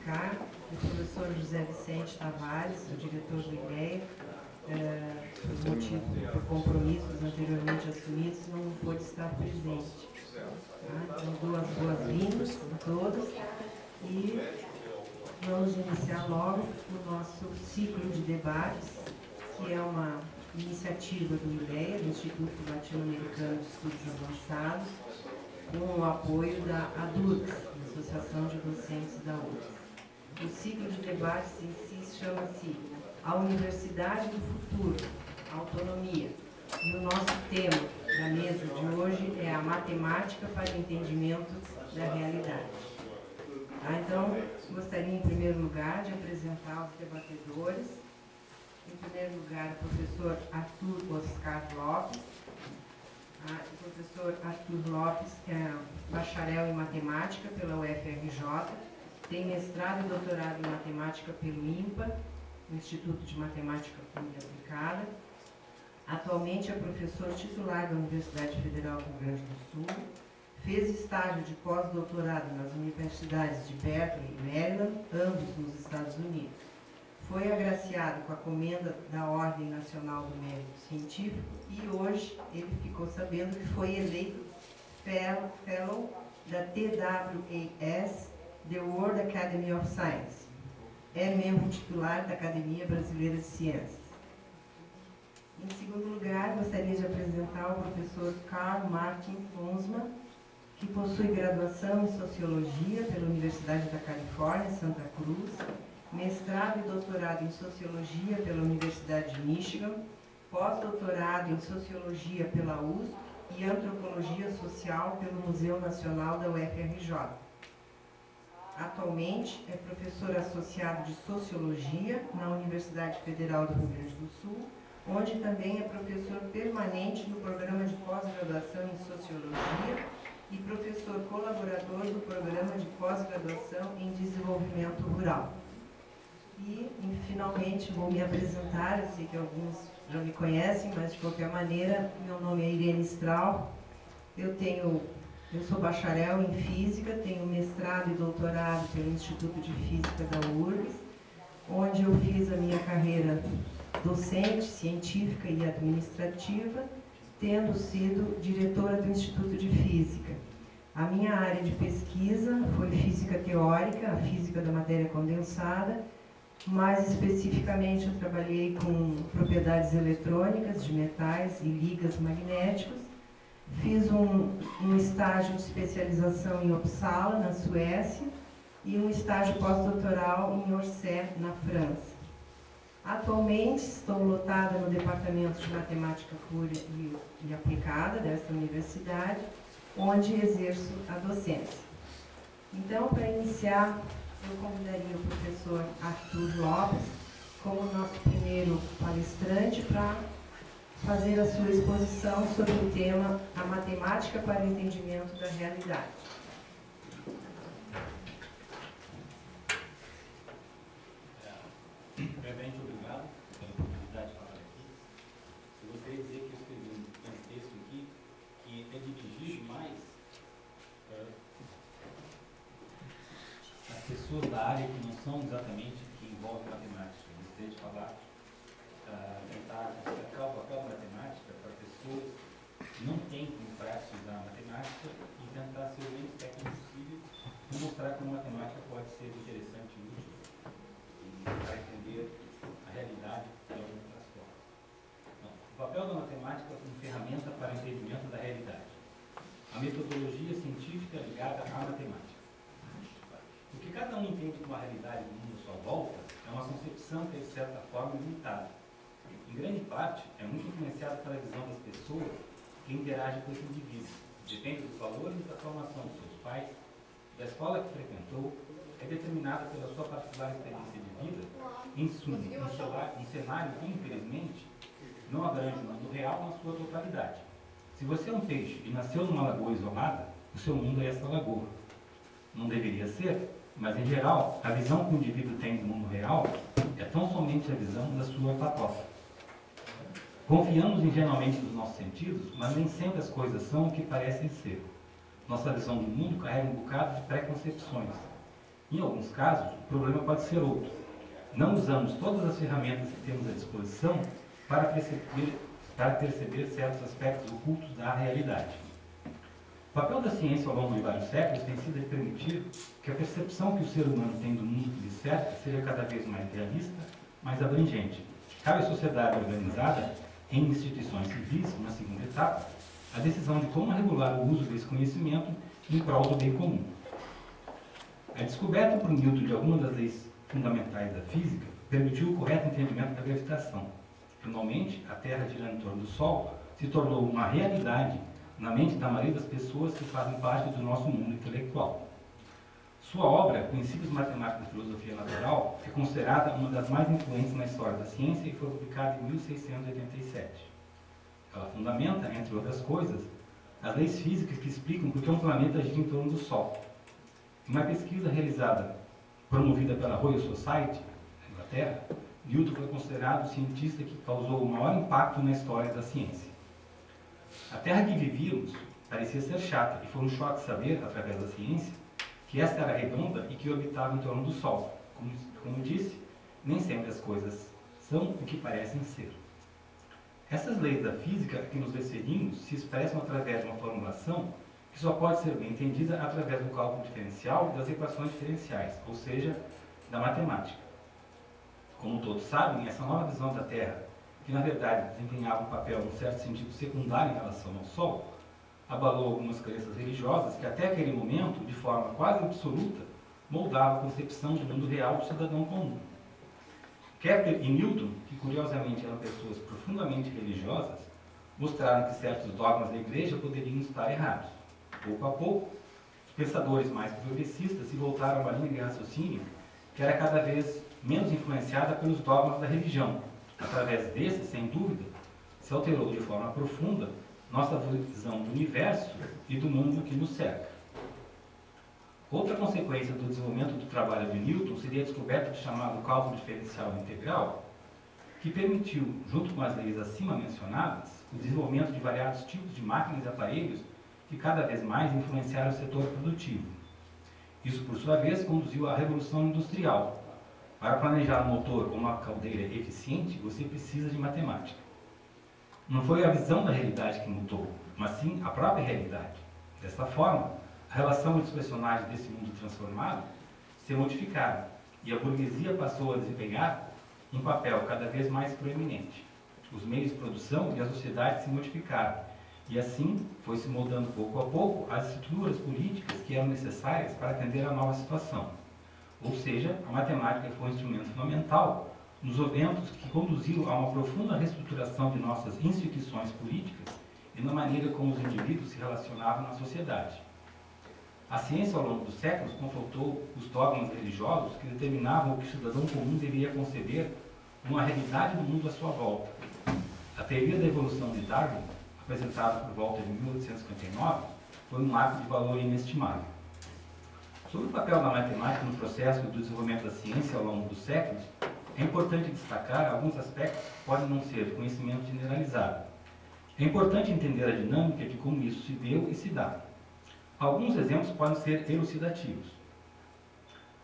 explicar. O professor José Vicente Tavares, o diretor do IDEA, por motivo por compromissos anteriormente assumidos, não pôde estar presente. Tá? Então, dou as boas-vindas a todos e vamos iniciar logo o nosso ciclo de debates, que é uma iniciativa do IDEA, do Instituto Latino-Americano de Estudos Avançados, com o apoio da ADURCS, Associação de Docentes da URGS. O ciclo de debates em si chama-se A Universidade do Futuro, Autonomia. E o nosso tema da mesa de hoje é a matemática para o entendimento da realidade. Então, gostaria em primeiro lugar de apresentar os debatedores. Em primeiro lugar, o professor Arthur Oscar Lopes. O professor Arthur Lopes é bacharel em matemática pela UFRJ, tem mestrado e doutorado em matemática pelo INPA, no Instituto de Matemática Pura e Aplicada. Atualmente é professor titular da Universidade Federal do Rio Grande do Sul. Fez estágio de pós-doutorado nas universidades de Berkeley e Maryland, ambos nos Estados Unidos. Foi agraciado com a comenda da Ordem Nacional do Mérito Científico e hoje ele ficou sabendo que foi eleito Fellow da TWAS, The World Academy of Science. É membro titular da Academia Brasileira de Ciências. Em segundo lugar, gostaria de apresentar o professor Carl Martin Fonsman, que possui graduação em Sociologia pela Universidade da Califórnia, Santa Cruz, mestrado e doutorado em Sociologia pela Universidade de Michigan, pós-doutorado em Sociologia pela USP e Antropologia Social pelo Museu Nacional da UFRJ. Atualmente é professor associado de Sociologia na Universidade Federal do Rio Grande do Sul, onde também é professor permanente no programa de pós-graduação em Sociologia e professor colaborador do programa de pós-graduação em Desenvolvimento Rural. E, finalmente, vou me apresentar. Eu sei que alguns já me conhecem, mas, de qualquer maneira, meu nome é Irene Straub. Eu sou bacharel em Física, tenho mestrado e doutorado pelo Instituto de Física da URGS, onde eu fiz a minha carreira docente, científica e administrativa, tendo sido diretora do Instituto de Física. A minha área de pesquisa foi física teórica, a física da matéria condensada. Mais especificamente, eu trabalhei com propriedades eletrônicas de metais e ligas magnéticos. Fiz um estágio de especialização em Uppsala, na Suécia, e um estágio pós-doutoral em Orsay, na França. Atualmente, estou lotada no Departamento de Matemática Pura e Aplicada desta universidade, onde exerço a docência. Então, para iniciar, eu convidaria o professor Arthur Lopes como nosso primeiro palestrante para fazer a sua exposição sobre o tema A Matemática para o Entendimento da Realidade. Primeiramente, obrigado pela oportunidade de falar aqui. Eu gostaria de dizer que eu escrevi um texto aqui que é dirigido mais às pessoas da área que não são exatamente que envolvem matemática. Eu gostaria de falar, tentar destacar o papel da matemática para pessoas que não têm como prática da matemática e tentar ser o menos técnico possível e mostrar como a matemática pode ser interessante e útil para entender a realidade de outras formas. Então, o papel da matemática como ferramenta para o entendimento da realidade. A metodologia científica ligada à matemática. O que cada um entende como a realidade do mundo à sua volta é uma concepção que é, de certa forma, limitada. Em grande parte, é muito influenciada pela visão das pessoas que interagem com esse indivíduo. Depende dos valores e da formação dos seus pais, da escola que frequentou, é determinada pela sua particular experiência de vida, em suma, um cenário que, infelizmente, não abrange o mundo real na sua totalidade. Se você é um peixe e nasceu numa lagoa isolada, o seu mundo é essa lagoa. Não deveria ser, mas, em geral, a visão que o indivíduo tem do mundo real é tão somente a visão da sua patota. Confiamos ingenuamente nos nossos sentidos, mas nem sempre as coisas são o que parecem ser. Nossa visão do mundo carrega um bocado de preconcepções. Em alguns casos, o problema pode ser outro. Não usamos todas as ferramentas que temos à disposição para perceber certos aspectos ocultos da realidade. O papel da ciência ao longo de vários séculos tem sido de permitir que a percepção que o ser humano tem do mundo que lhe cerca seja cada vez mais realista, mais abrangente. Cabe à sociedade organizada, em instituições civis, uma segunda etapa, a decisão de como regular o uso desse conhecimento em prol do bem comum. A descoberta por Newton de algumas das leis fundamentais da física permitiu o correto entendimento da gravitação. Finalmente, a Terra girando em torno do Sol se tornou uma realidade na mente da maioria das pessoas que fazem parte do nosso mundo intelectual. Sua obra, Princípios Matemáticos da Filosofia Natural, é considerada uma das mais influentes na história da ciência e foi publicada em 1687. Ela fundamenta, entre outras coisas, as leis físicas que explicam por que um planeta gira em torno do Sol. Em uma pesquisa realizada, promovida pela Royal Society, na Inglaterra, Newton foi considerado o cientista que causou o maior impacto na história da ciência. A Terra que vivíamos parecia ser chata, e foi um choque saber, através da ciência, que esta era redonda e que orbitava em torno do Sol. Como disse, nem sempre as coisas são o que parecem ser. Essas leis da física a que nos referimos se expressam através de uma formulação que só pode ser bem entendida através do cálculo diferencial e das equações diferenciais, ou seja, da matemática. Como todos sabem, essa nova visão da Terra, que na verdade desempenhava um papel, num certo sentido, secundário em relação ao Sol, abalou algumas crenças religiosas que até aquele momento, de forma quase absoluta, moldavam a concepção do mundo real do cidadão comum. Kepler e Newton, que curiosamente eram pessoas profundamente religiosas, mostraram que certos dogmas da Igreja poderiam estar errados. Pouco a pouco, os pensadores mais progressistas se voltaram a uma linha de raciocínio que era cada vez menos influenciada pelos dogmas da religião. Através desses, sem dúvida, se alterou de forma profunda nossa visão do universo e do mundo que nos cerca. Outra consequência do desenvolvimento do trabalho de Newton seria a descoberta do chamado cálculo diferencial integral, que permitiu, junto com as leis acima mencionadas, o desenvolvimento de variados tipos de máquinas e aparelhos que cada vez mais influenciaram o setor produtivo. Isso, por sua vez, conduziu à Revolução Industrial. Para planejar um motor ou uma caldeira eficiente, você precisa de matemática. Não foi a visão da realidade que mudou, mas sim a própria realidade. Desta forma, a relação entre os personagens desse mundo transformado se modificaram e a burguesia passou a desempenhar um papel cada vez mais proeminente. Os meios de produção e a sociedade se modificaram e assim foi se moldando pouco a pouco as estruturas políticas que eram necessárias para atender à nova situação. Ou seja, a matemática foi um instrumento fundamental nos eventos que conduziram a uma profunda reestruturação de nossas instituições políticas e na maneira como os indivíduos se relacionavam na sociedade. A ciência, ao longo dos séculos, confrontou os dogmas religiosos que determinavam o que o cidadão comum deveria conceber uma realidade do mundo à sua volta. A teoria da evolução de Darwin, apresentada por volta de 1859, foi um marco de valor inestimável. Sobre o papel da matemática no processo do desenvolvimento da ciência ao longo dos séculos, é importante destacar alguns aspectos que podem não ser de conhecimento generalizado. É importante entender a dinâmica de como isso se deu e se dá. Alguns exemplos podem ser elucidativos.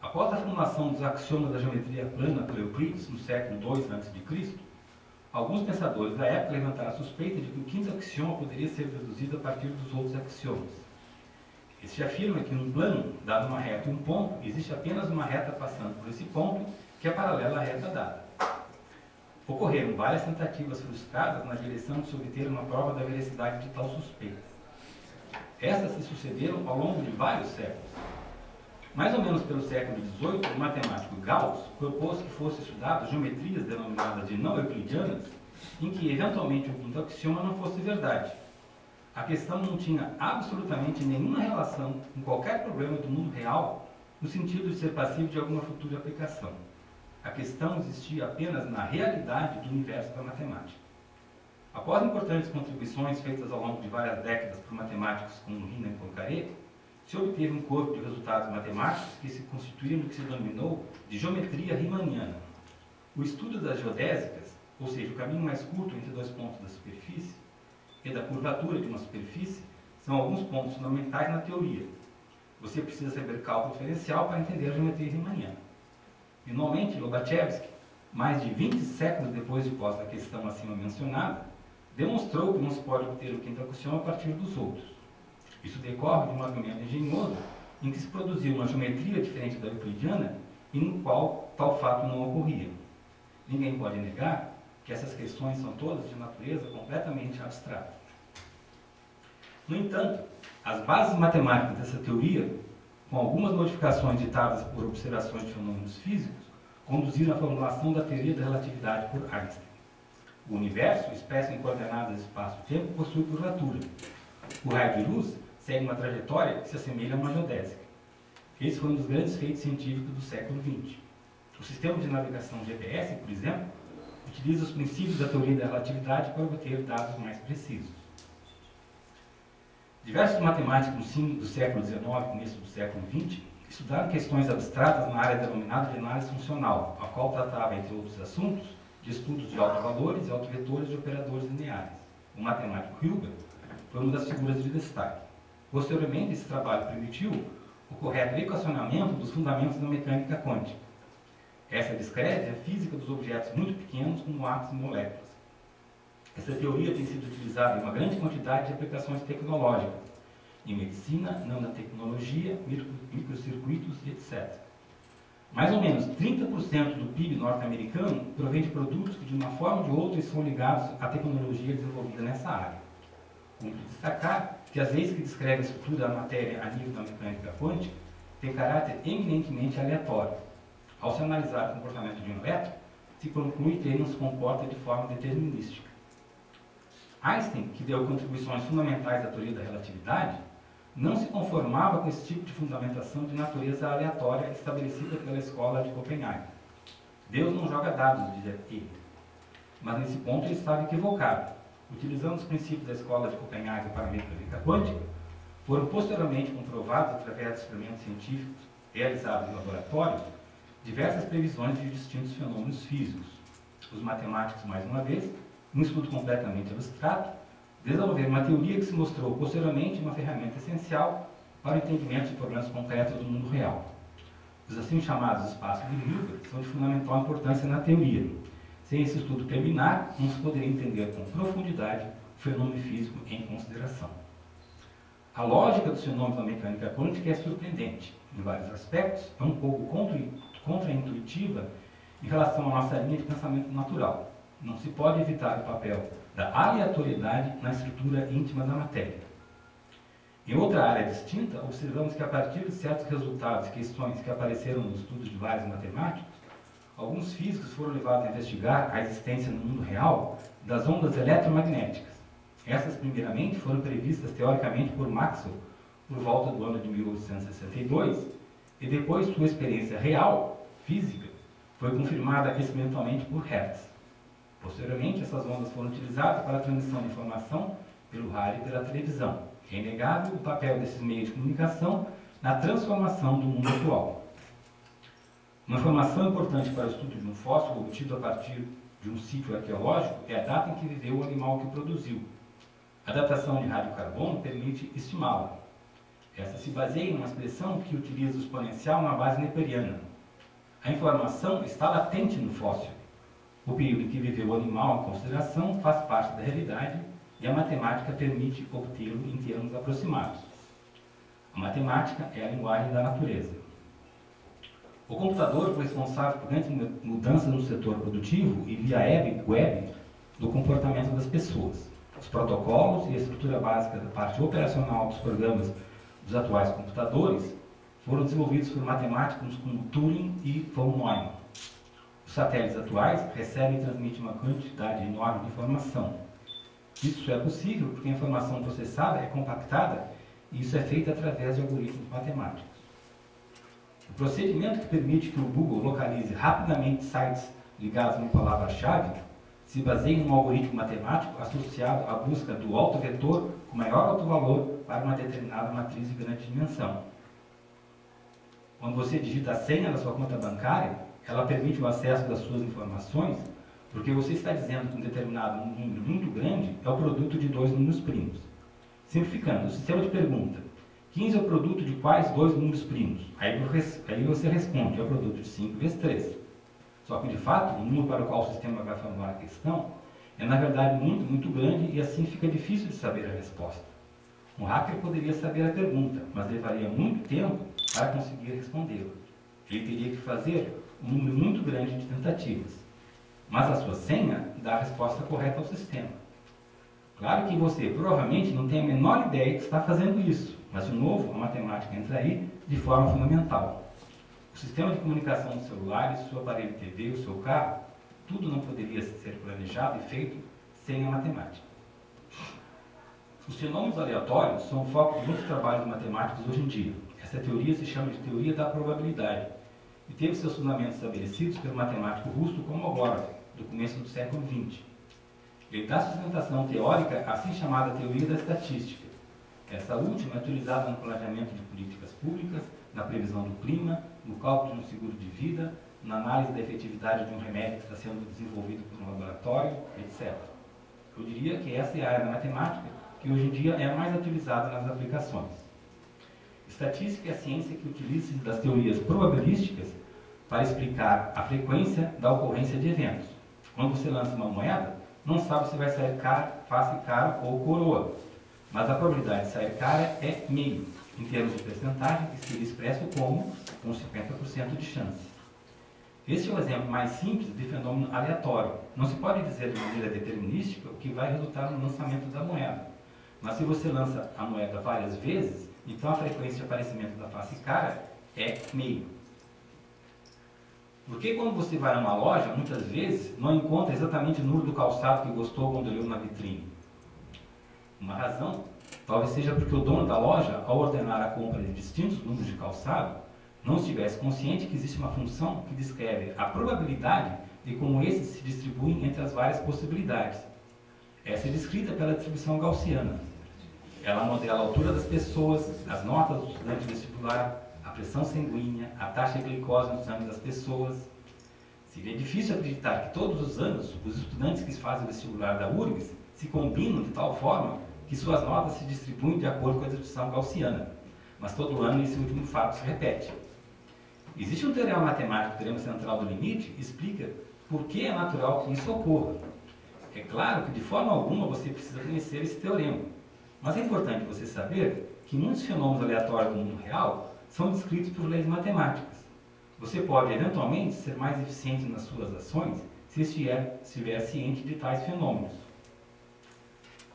Após a formulação dos axiomas da geometria plana por Euclides, no século II a.C., alguns pensadores da época levantaram a suspeita de que o quinto axioma poderia ser deduzido a partir dos outros axiomas. Este afirma que num plano, dado uma reta e um ponto, existe apenas uma reta passando por esse ponto, que é paralela à reta dada. Ocorreram várias tentativas frustradas na direção de se obter uma prova da veracidade de tal suspeita. Estas se sucederam ao longo de vários séculos. Mais ou menos pelo século XVIII, o matemático Gauss propôs que fossem estudadas geometrias denominadas de não euclidianas, em que eventualmente o quinto axioma não fosse verdade. A questão não tinha absolutamente nenhuma relação com qualquer problema do mundo real, no sentido de ser passível de alguma futura aplicação. A questão existia apenas na realidade do universo da matemática. Após importantes contribuições feitas ao longo de várias décadas por matemáticos como Riemann e Poincaré, se obteve um corpo de resultados matemáticos que se constituía no que se denominou de geometria riemanniana. O estudo das geodésicas, ou seja, o caminho mais curto entre dois pontos da superfície, e da curvatura de uma superfície, são alguns pontos fundamentais na teoria. você precisa saber cálculo diferencial para entender a geometria riemanniana. Finalmente, Lobachevsky, mais de 20 séculos depois de posta a questão acima mencionada, demonstrou que não se pode obter o quinta questão a partir dos outros. Isso decorre de um argumento engenhoso em que se produziu uma geometria diferente da euclidiana e no qual tal fato não ocorria. Ninguém pode negar que essas questões são todas de natureza completamente abstrata. No entanto, as bases matemáticas dessa teoria, com algumas modificações ditadas por observações de fenômenos físicos, conduziram à formulação da teoria da relatividade por Einstein. O universo, espécie em coordenadas espaço-tempo, possui curvatura. O raio de luz segue uma trajetória que se assemelha a uma geodésica. Esse foi um dos grandes feitos científicos do século XX. O sistema de navegação GPS, por exemplo, utiliza os princípios da teoria da relatividade para obter dados mais precisos. Diversos matemáticos no fim do século XIX e começo do século XX estudaram questões abstratas na área denominada de análise funcional, a qual tratava, entre outros assuntos, de estudos de autovalores e autovetores de operadores lineares. O matemático Hilbert foi uma das figuras de destaque. Posteriormente, esse trabalho permitiu o correto equacionamento dos fundamentos da mecânica quântica. Essa descreve a física dos objetos muito pequenos, como átomos e moléculas. Essa teoria tem sido utilizada em uma grande quantidade de aplicações tecnológicas, em medicina, nanotecnologia, microcircuitos, etc. Mais ou menos 30% do PIB norte-americano provém de produtos que, de uma forma ou de outra, são ligados à tecnologia desenvolvida nessa área. Cumpre destacar que as leis que descrevem a estrutura da matéria a nível da mecânica quântica têm caráter eminentemente aleatório. Ao se analisar o comportamento de um elétron, se conclui que ele não se comporta de forma determinística. Einstein, que deu contribuições fundamentais à teoria da relatividade, não se conformava com esse tipo de fundamentação de natureza aleatória estabelecida pela escola de Copenhague. Deus não joga dados, dizia ele. Mas nesse ponto ele estava equivocado. Utilizando os princípios da escola de Copenhague para a mecânica quântica, foram posteriormente comprovados, através de experimentos científicos realizados em laboratório, diversas previsões de distintos fenômenos físicos. Os matemáticos, mais uma vez, num estudo completamente abstrato, desenvolveram uma teoria que se mostrou posteriormente uma ferramenta essencial para o entendimento de problemas concretos do mundo real. Os assim chamados espaços de Hilbert são de fundamental importância na teoria. Sem esse estudo terminar, não se poderia entender com profundidade o fenômeno físico em consideração. A lógica dos fenômenos da mecânica quântica é surpreendente. Em vários aspectos, é um pouco contraintuitiva em relação à nossa linha de pensamento natural. Não se pode evitar o papel da aleatoriedade na estrutura íntima da matéria. Em outra área distinta, observamos que a partir de certos resultados e questões que apareceram nos estudos de vários matemáticos, alguns físicos foram levados a investigar a existência no mundo real das ondas eletromagnéticas. Essas, primeiramente, foram previstas teoricamente por Maxwell por volta do ano de 1862, e depois sua experiência real, física, foi confirmada experimentalmente por Hertz. Posteriormente, essas ondas foram utilizadas para a transmissão de informação pelo rádio e pela televisão. É inegável o papel desses meios de comunicação na transformação do mundo atual. Uma informação importante para o estudo de um fóssil obtido a partir de um sítio arqueológico é a data em que viveu o animal que o produziu. A datação de radiocarbono permite estimá-la. Essa se baseia em uma expressão que utiliza o exponencial na base neperiana. A informação está latente no fóssil. O período em que viveu o animal em consideração faz parte da realidade e a matemática permite obtê-lo em termos aproximados. A matemática é a linguagem da natureza. O computador foi responsável por grandes mudanças no setor produtivo e via web do comportamento das pessoas. Os protocolos e a estrutura básica da parte operacional dos programas dos atuais computadores foram desenvolvidos por matemáticos como Turing e von Neumann. Os satélites atuais recebem e transmitem uma quantidade enorme de informação. Isso é possível porque a informação processada é compactada e isso é feito através de algoritmos matemáticos. O procedimento que permite que o Google localize rapidamente sites ligados a uma palavra-chave se baseia em um algoritmo matemático associado à busca do autovetor com maior autovalor para uma determinada matriz de grande dimensão. Quando você digita a senha da sua conta bancária, ela permite o acesso das suas informações, porque você está dizendo que um determinado número muito grande é o produto de dois números primos. Simplificando, o sistema te pergunta: 15 é o produto de quais dois números primos? Aí você responde, é o produto de 5 vezes 3. Só que, de fato, o número para o qual o sistema vai formular a questão é, na verdade, muito, muito grande e assim fica difícil de saber a resposta. Um hacker poderia saber a pergunta, mas levaria muito tempo para conseguir respondê-la. Ele teria que fazer um número muito grande de tentativas. Mas a sua senha dá a resposta correta ao sistema. Claro que você provavelmente não tem a menor ideia que está fazendo isso, mas, de novo, a matemática entra aí de forma fundamental. O sistema de comunicação dos celulares, o seu aparelho de TV, o seu carro, tudo não poderia ser planejado e feito sem a matemática. Os fenômenos aleatórios são o foco de muitos trabalhos matemáticos hoje em dia. Essa teoria se chama de teoria da probabilidade e teve seus fundamentos estabelecidos pelo matemático russo Kolmogorov, do começo do século XX. Ele dá sustentação teórica à assim chamada teoria da estatística. Essa última é utilizada no planejamento de políticas públicas, na previsão do clima, no cálculo de um seguro de vida, na análise da efetividade de um remédio que está sendo desenvolvido por um laboratório, etc. Eu diria que essa é a área da matemática que hoje em dia é a mais utilizada nas aplicações. Estatística é a ciência que utiliza das teorias probabilísticas para explicar a frequência da ocorrência de eventos. Quando você lança uma moeda, não sabe se vai sair cara, face cara ou coroa, mas a probabilidade de sair cara é meio, em termos de percentagem, que seria expresso como com 50% de chance. Este é o exemplo mais simples de fenômeno aleatório. Não se pode dizer de maneira determinística o que vai resultar no lançamento da moeda. Mas se você lança a moeda várias vezes, então a frequência de aparecimento da face cara é meio. Porque quando você vai a uma loja, muitas vezes, não encontra exatamente o número do calçado que gostou quando olhou na vitrine? Uma razão, talvez seja porque o dono da loja, ao ordenar a compra de distintos números de calçado, não estivesse consciente que existe uma função que descreve a probabilidade de como esses se distribuem entre as várias possibilidades. Essa é descrita pela distribuição gaussiana. Ela modela a altura das pessoas, as notas do estudante vestibular, a pressão sanguínea, a taxa de glicose no sangue das pessoas. Seria difícil acreditar que todos os anos os estudantes que fazem o vestibular da URGS se combinam de tal forma que suas notas se distribuem de acordo com a distribuição gaussiana. Mas todo ano esse último fato se repete. Existe um teorema matemático, o teorema central do limite, que explica por que é natural que isso ocorra. É claro que de forma alguma você precisa conhecer esse teorema, mas é importante você saber que muitos fenômenos aleatórios do mundo real são descritos por leis matemáticas. Você pode, eventualmente, ser mais eficiente nas suas ações se estiver ciente de tais fenômenos.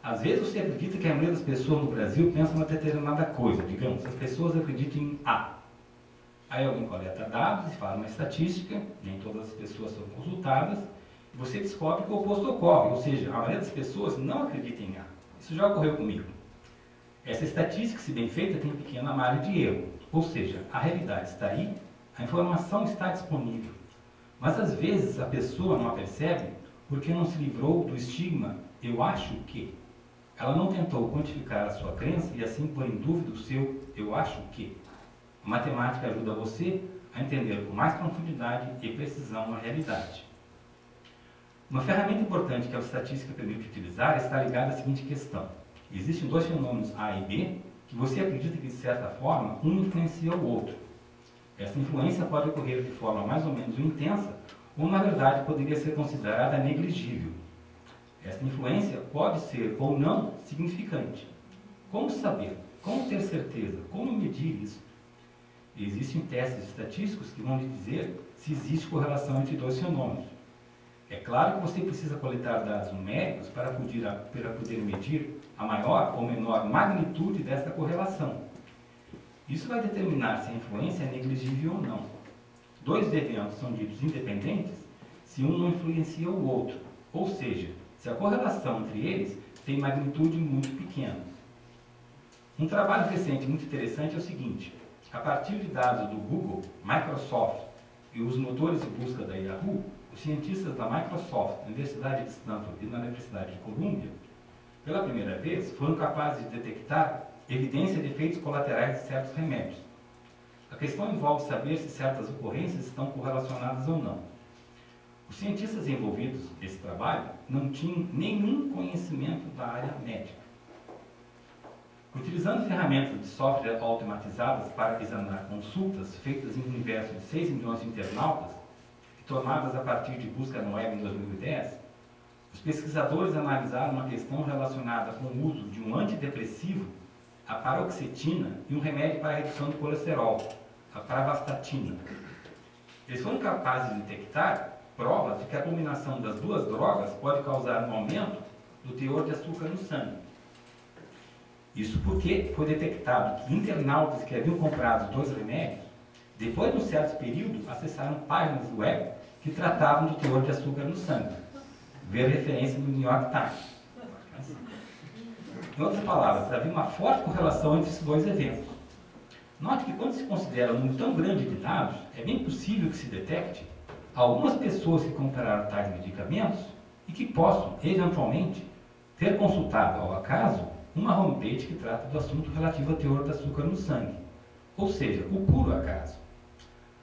Às vezes você acredita que a maioria das pessoas no Brasil pensa uma determinada coisa. Digamos, as pessoas acreditam em A. Aí alguém coleta dados e faz uma estatística, nem todas as pessoas são consultadas, e você descobre que o oposto ocorre, ou seja, a maioria das pessoas não acredita em A. Isso já ocorreu comigo. Essa estatística, se bem feita, tem pequena margem de erro, ou seja, a realidade está aí, a informação está disponível. Mas às vezes a pessoa não a percebe porque não se livrou do estigma "eu acho que". Ela não tentou quantificar a sua crença e assim pôr em dúvida o seu "eu acho que". A matemática ajuda você a entender com mais profundidade e precisão a realidade. Uma ferramenta importante que a estatística permite utilizar está ligada à seguinte questão. Existem dois fenômenos A e B que você acredita que, de certa forma, um influencia o outro. Essa influência pode ocorrer de forma mais ou menos intensa ou, na verdade, poderia ser considerada negligível. Essa influência pode ser ou não significante. Como saber? Como ter certeza? Como medir isso? Existem testes estatísticos que vão lhe dizer se existe correlação entre dois fenômenos. É claro que você precisa coletar dados numéricos para poder medir a maior ou menor magnitude desta correlação. Isso vai determinar se a influência é negligível ou não. Dois eventos são ditos independentes se um não influencia o outro, ou seja, se a correlação entre eles tem magnitude muito pequena. Um trabalho recente muito interessante é o seguinte: a partir de dados do Google, Microsoft e os motores de busca da Yahoo, os cientistas da Microsoft, na Universidade de Stanford e na Universidade de Columbia, pela primeira vez, foram capazes de detectar evidência de efeitos colaterais de certos remédios. A questão envolve saber se certas ocorrências estão correlacionadas ou não. Os cientistas envolvidos nesse trabalho não tinham nenhum conhecimento da área médica. Utilizando ferramentas de software automatizadas para examinar consultas feitas em um universo de 6 milhões de internautas e tomadas a partir de busca no web em 2010, os pesquisadores analisaram uma questão relacionada com o uso de um antidepressivo, a paroxetina, e um remédio para a redução do colesterol, a pravastatina. Eles foram capazes de detectar provas de que a combinação das duas drogas pode causar um aumento do teor de açúcar no sangue. Isso porque foi detectado que internautas que haviam comprado os dois remédios, depois de um certo período, acessaram páginas web que tratavam do teor de açúcar no sangue. Ver referência no New York Times. Em outras palavras, havia uma forte correlação entre esses dois eventos. Note que quando se considera um número tão grande de dados, é bem possível que se detecte algumas pessoas que compraram tais medicamentos e que possam, eventualmente, ter consultado ao acaso uma homepage que trata do assunto relativo ao teor de açúcar no sangue, ou seja, o puro acaso.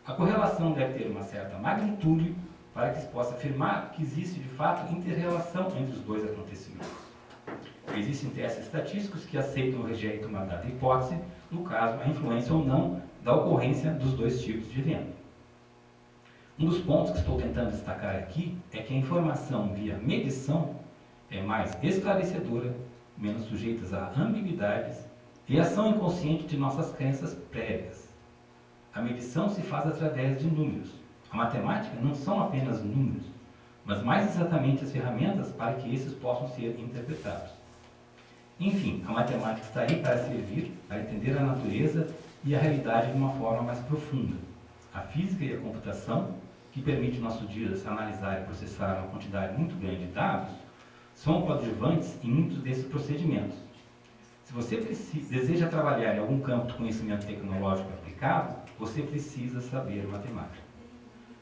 A correlação deve ter uma certa magnitude para que se possa afirmar que existe de fato inter-relação entre os dois acontecimentos. Existem testes estatísticos que aceitam ou rejeitam uma dada hipótese, no caso, a influência ou não da ocorrência dos dois tipos de evento. Um dos pontos que estou tentando destacar aqui é que a informação via medição é mais esclarecedora, menos sujeitas a ambiguidades e ação inconsciente de nossas crenças prévias. A medição se faz através de números. A matemática não são apenas números, mas mais exatamente as ferramentas para que esses possam ser interpretados. Enfim, a matemática está aí para servir, para entender a natureza e a realidade de uma forma mais profunda. A física e a computação, que permite nossos dias analisar e processar uma quantidade muito grande de dados, são coadjuvantes em muitos desses procedimentos. Se você deseja trabalhar em algum campo de conhecimento tecnológico aplicado, você precisa saber matemática.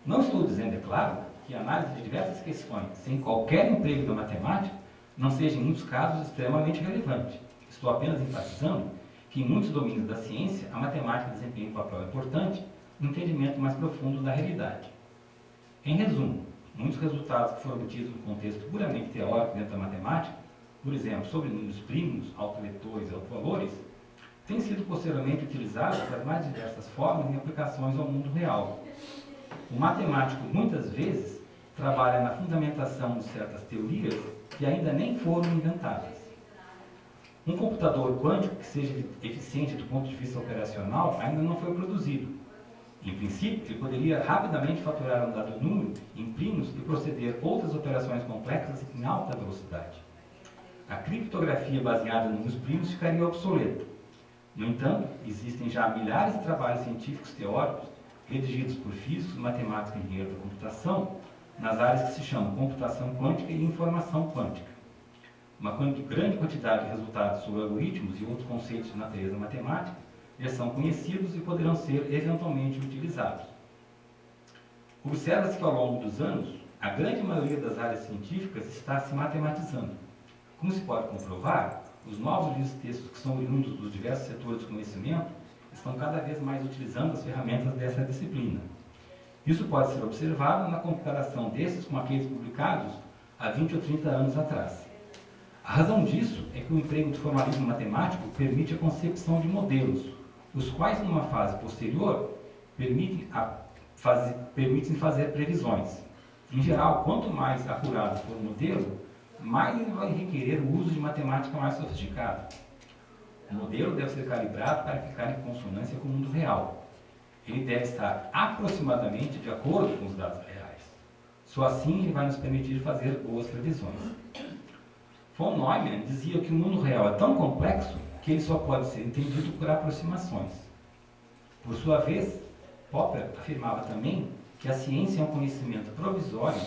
Não estou dizendo, é claro, que a análise de diversas questões, sem qualquer emprego da matemática, não seja em muitos casos extremamente relevante. Estou apenas enfatizando que em muitos domínios da ciência, a matemática desempenha um papel importante no entendimento mais profundo da realidade. Em resumo, muitos resultados que foram obtidos no contexto puramente teórico dentro da matemática, por exemplo, sobre números primos, autovetores e autovalores, têm sido posteriormente utilizados das mais diversas formas em aplicações ao mundo real. O matemático, muitas vezes, trabalha na fundamentação de certas teorias que ainda nem foram inventadas. Um computador quântico que seja eficiente do ponto de vista operacional ainda não foi produzido. Em princípio, ele poderia rapidamente faturar um dado número em primos e proceder outras operações complexas em alta velocidade. A criptografia baseada em números primos ficaria obsoleta. No entanto, existem já milhares de trabalhos científicos teóricos redigidos por físicos, matemáticos e engenheiros da computação nas áreas que se chamam computação quântica e informação quântica. Uma grande quantidade de resultados sobre algoritmos e outros conceitos de natureza matemática já são conhecidos e poderão ser eventualmente utilizados. Observa-se que ao longo dos anos, a grande maioria das áreas científicas está se matematizando. Como se pode comprovar, os novos livros de textos que são oriundos dos diversos setores do conhecimento estão cada vez mais utilizando as ferramentas dessa disciplina. Isso pode ser observado na comparação desses com aqueles publicados há 20 ou 30 anos atrás. A razão disso é que o emprego de formalismo matemático permite a concepção de modelos, os quais, numa fase posterior, permitem fazer previsões. Em geral, quanto mais acurado for o modelo, mais ele vai requerer o uso de matemática mais sofisticada. O modelo deve ser calibrado para ficar em consonância com o mundo real. Ele deve estar aproximadamente de acordo com os dados reais. Só assim ele vai nos permitir fazer boas previsões. Von Neumann dizia que o mundo real é tão complexo que ele só pode ser entendido por aproximações. Por sua vez, Popper afirmava também que a ciência é um conhecimento provisório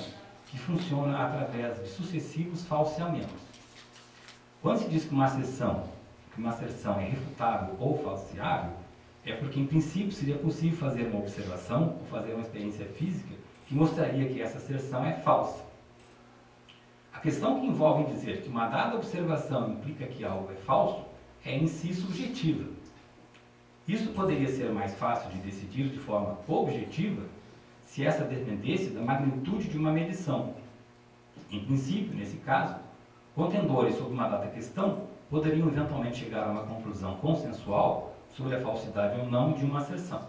que funciona através de sucessivos falseamentos. Quando se diz que uma asserção é refutável ou falseável, é porque, em princípio, seria possível fazer uma observação ou fazer uma experiência física que mostraria que essa asserção é falsa. A questão que envolve em dizer que uma dada observação implica que algo é falso é em si subjetiva. Isso poderia ser mais fácil de decidir de forma objetiva se essa dependesse da magnitude de uma medição. Em princípio, nesse caso, contendores sobre uma dada questão poderiam eventualmente chegar a uma conclusão consensual sobre a falsidade ou não de uma asserção.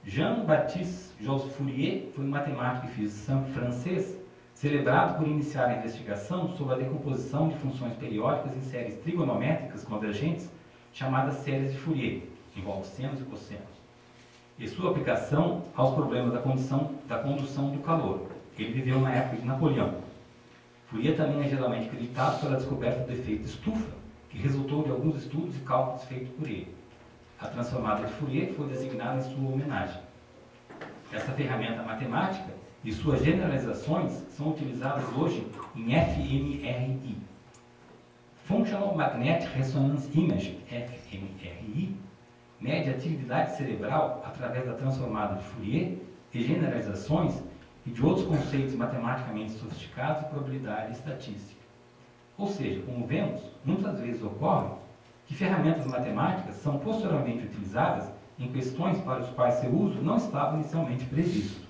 Jean-Baptiste Joseph Fourier foi um matemático e físico francês, celebrado por iniciar a investigação sobre a decomposição de funções periódicas em séries trigonométricas convergentes, chamadas séries de Fourier, que envolve senos e cossenos, e sua aplicação aos problemas da condução do calor. Ele viveu na época de Napoleão. Fourier também é geralmente acreditado pela descoberta do efeito estufa, que resultou de alguns estudos e cálculos feitos por ele. A transformada de Fourier foi designada em sua homenagem. Essa ferramenta matemática e suas generalizações são utilizadas hoje em fMRI. Functional Magnetic Resonance Imaging, fMRI, mede a atividade cerebral através da transformada de Fourier e generalizações e de outros conceitos matematicamente sofisticados de probabilidade e estatística. Ou seja, como vemos, muitas vezes ocorre que ferramentas matemáticas são posteriormente utilizadas em questões para os quais seu uso não estava inicialmente previsto.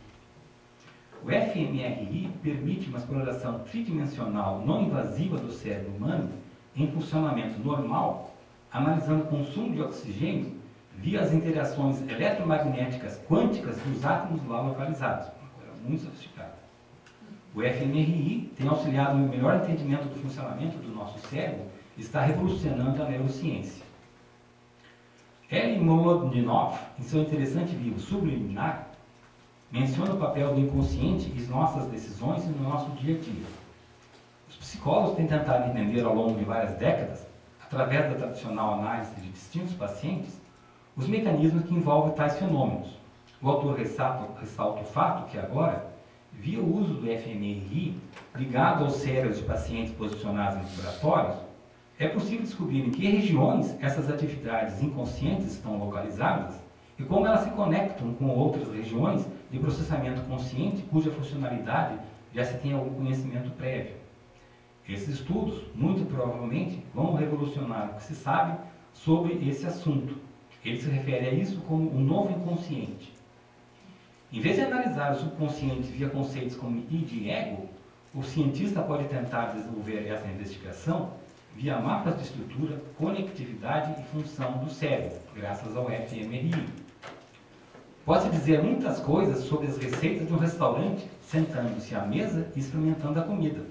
O fMRI permite uma exploração tridimensional não invasiva do cérebro humano em funcionamento normal, analisando o consumo de oxigênio via as interações eletromagnéticas quânticas dos átomos lá localizados. Uma coisa muito sofisticada. O fMRI tem auxiliado no melhor entendimento do funcionamento do nosso cérebro e está revolucionando a neurociência. Ellie Molodinov, em seu interessante livro Subliminar, menciona o papel do inconsciente em nossas decisões e no nosso dia a dia. Os psicólogos têm tentado entender ao longo de várias décadas, através da tradicional análise de distintos pacientes, os mecanismos que envolvem tais fenômenos. O autor ressalta o fato que agora, via o uso do fMRI ligado aos cérebros de pacientes posicionados em laboratórios, é possível descobrir em que regiões essas atividades inconscientes estão localizadas e como elas se conectam com outras regiões de processamento consciente cuja funcionalidade já se tem algum conhecimento prévio. Esses estudos, muito provavelmente, vão revolucionar o que se sabe sobre esse assunto. Ele se refere a isso como um novo inconsciente. Em vez de analisar o subconsciente via conceitos como id e ego, o cientista pode tentar desenvolver essa investigação via mapas de estrutura, conectividade e função do cérebro, graças ao fMRI. Pode-se dizer muitas coisas sobre as receitas de um restaurante, sentando-se à mesa e experimentando a comida.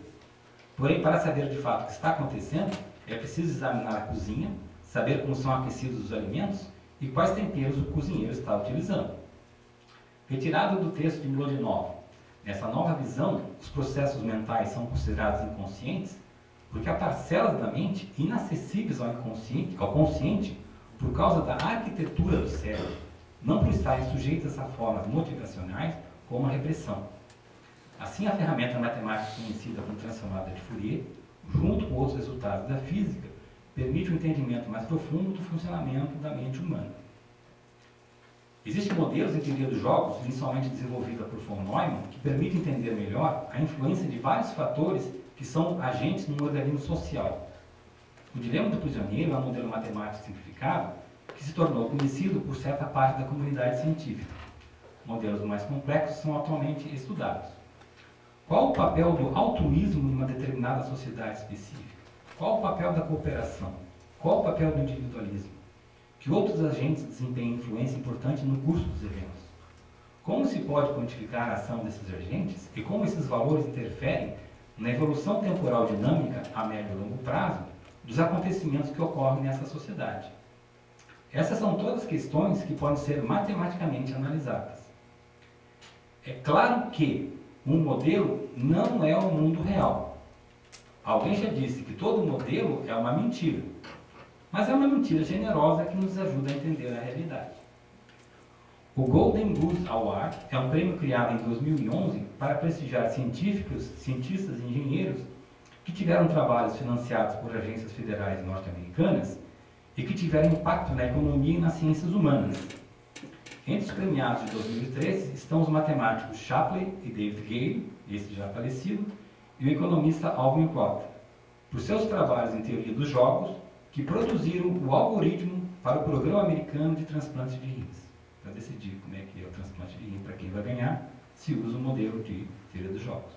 Porém, para saber de fato o que está acontecendo, é preciso examinar a cozinha, saber como são aquecidos os alimentos e quais temperos o cozinheiro está utilizando. Retirado do texto de Molodinov, nessa nova visão, os processos mentais são considerados inconscientes porque há parcelas da mente inacessíveis ao consciente por causa da arquitetura do cérebro, não por estarem sujeitas a formas motivacionais como a repressão. Assim, a ferramenta matemática conhecida como transformada de Fourier, junto com outros resultados da física, permite um entendimento mais profundo do funcionamento da mente humana. Existem modelos em teoria dos jogos, inicialmente desenvolvida por von Neumann, que permitem entender melhor a influência de vários fatores que são agentes no organismo social. O dilema do prisioneiro é um modelo matemático simplificado que se tornou conhecido por certa parte da comunidade científica. Modelos mais complexos são atualmente estudados. Qual o papel do altruísmo em uma determinada sociedade específica? Qual o papel da cooperação? Qual o papel do individualismo? Que outros agentes desempenham influência importante no curso dos eventos? Como se pode quantificar a ação desses agentes e como esses valores interferem na evolução temporal dinâmica a médio e longo prazo dos acontecimentos que ocorrem nessa sociedade? Essas são todas questões que podem ser matematicamente analisadas. É claro que um modelo não é o mundo real. Alguém já disse que todo modelo é uma mentira, mas é uma mentira generosa que nos ajuda a entender a realidade. O Golden Goose Award é um prêmio criado em 2011 para prestigiar cientistas e engenheiros que tiveram trabalhos financiados por agências federais norte-americanas e que tiveram impacto na economia e nas ciências humanas. Entre os premiados de 2013 estão os matemáticos Shapley e David Gale, esse já falecido, e o economista Alvin Cotter, por seus trabalhos em teoria dos jogos, que produziram o algoritmo para o Programa Americano de Transplantes de Rins, para decidir como é que é o transplante de rim para quem vai ganhar, se usa o modelo de teoria dos jogos.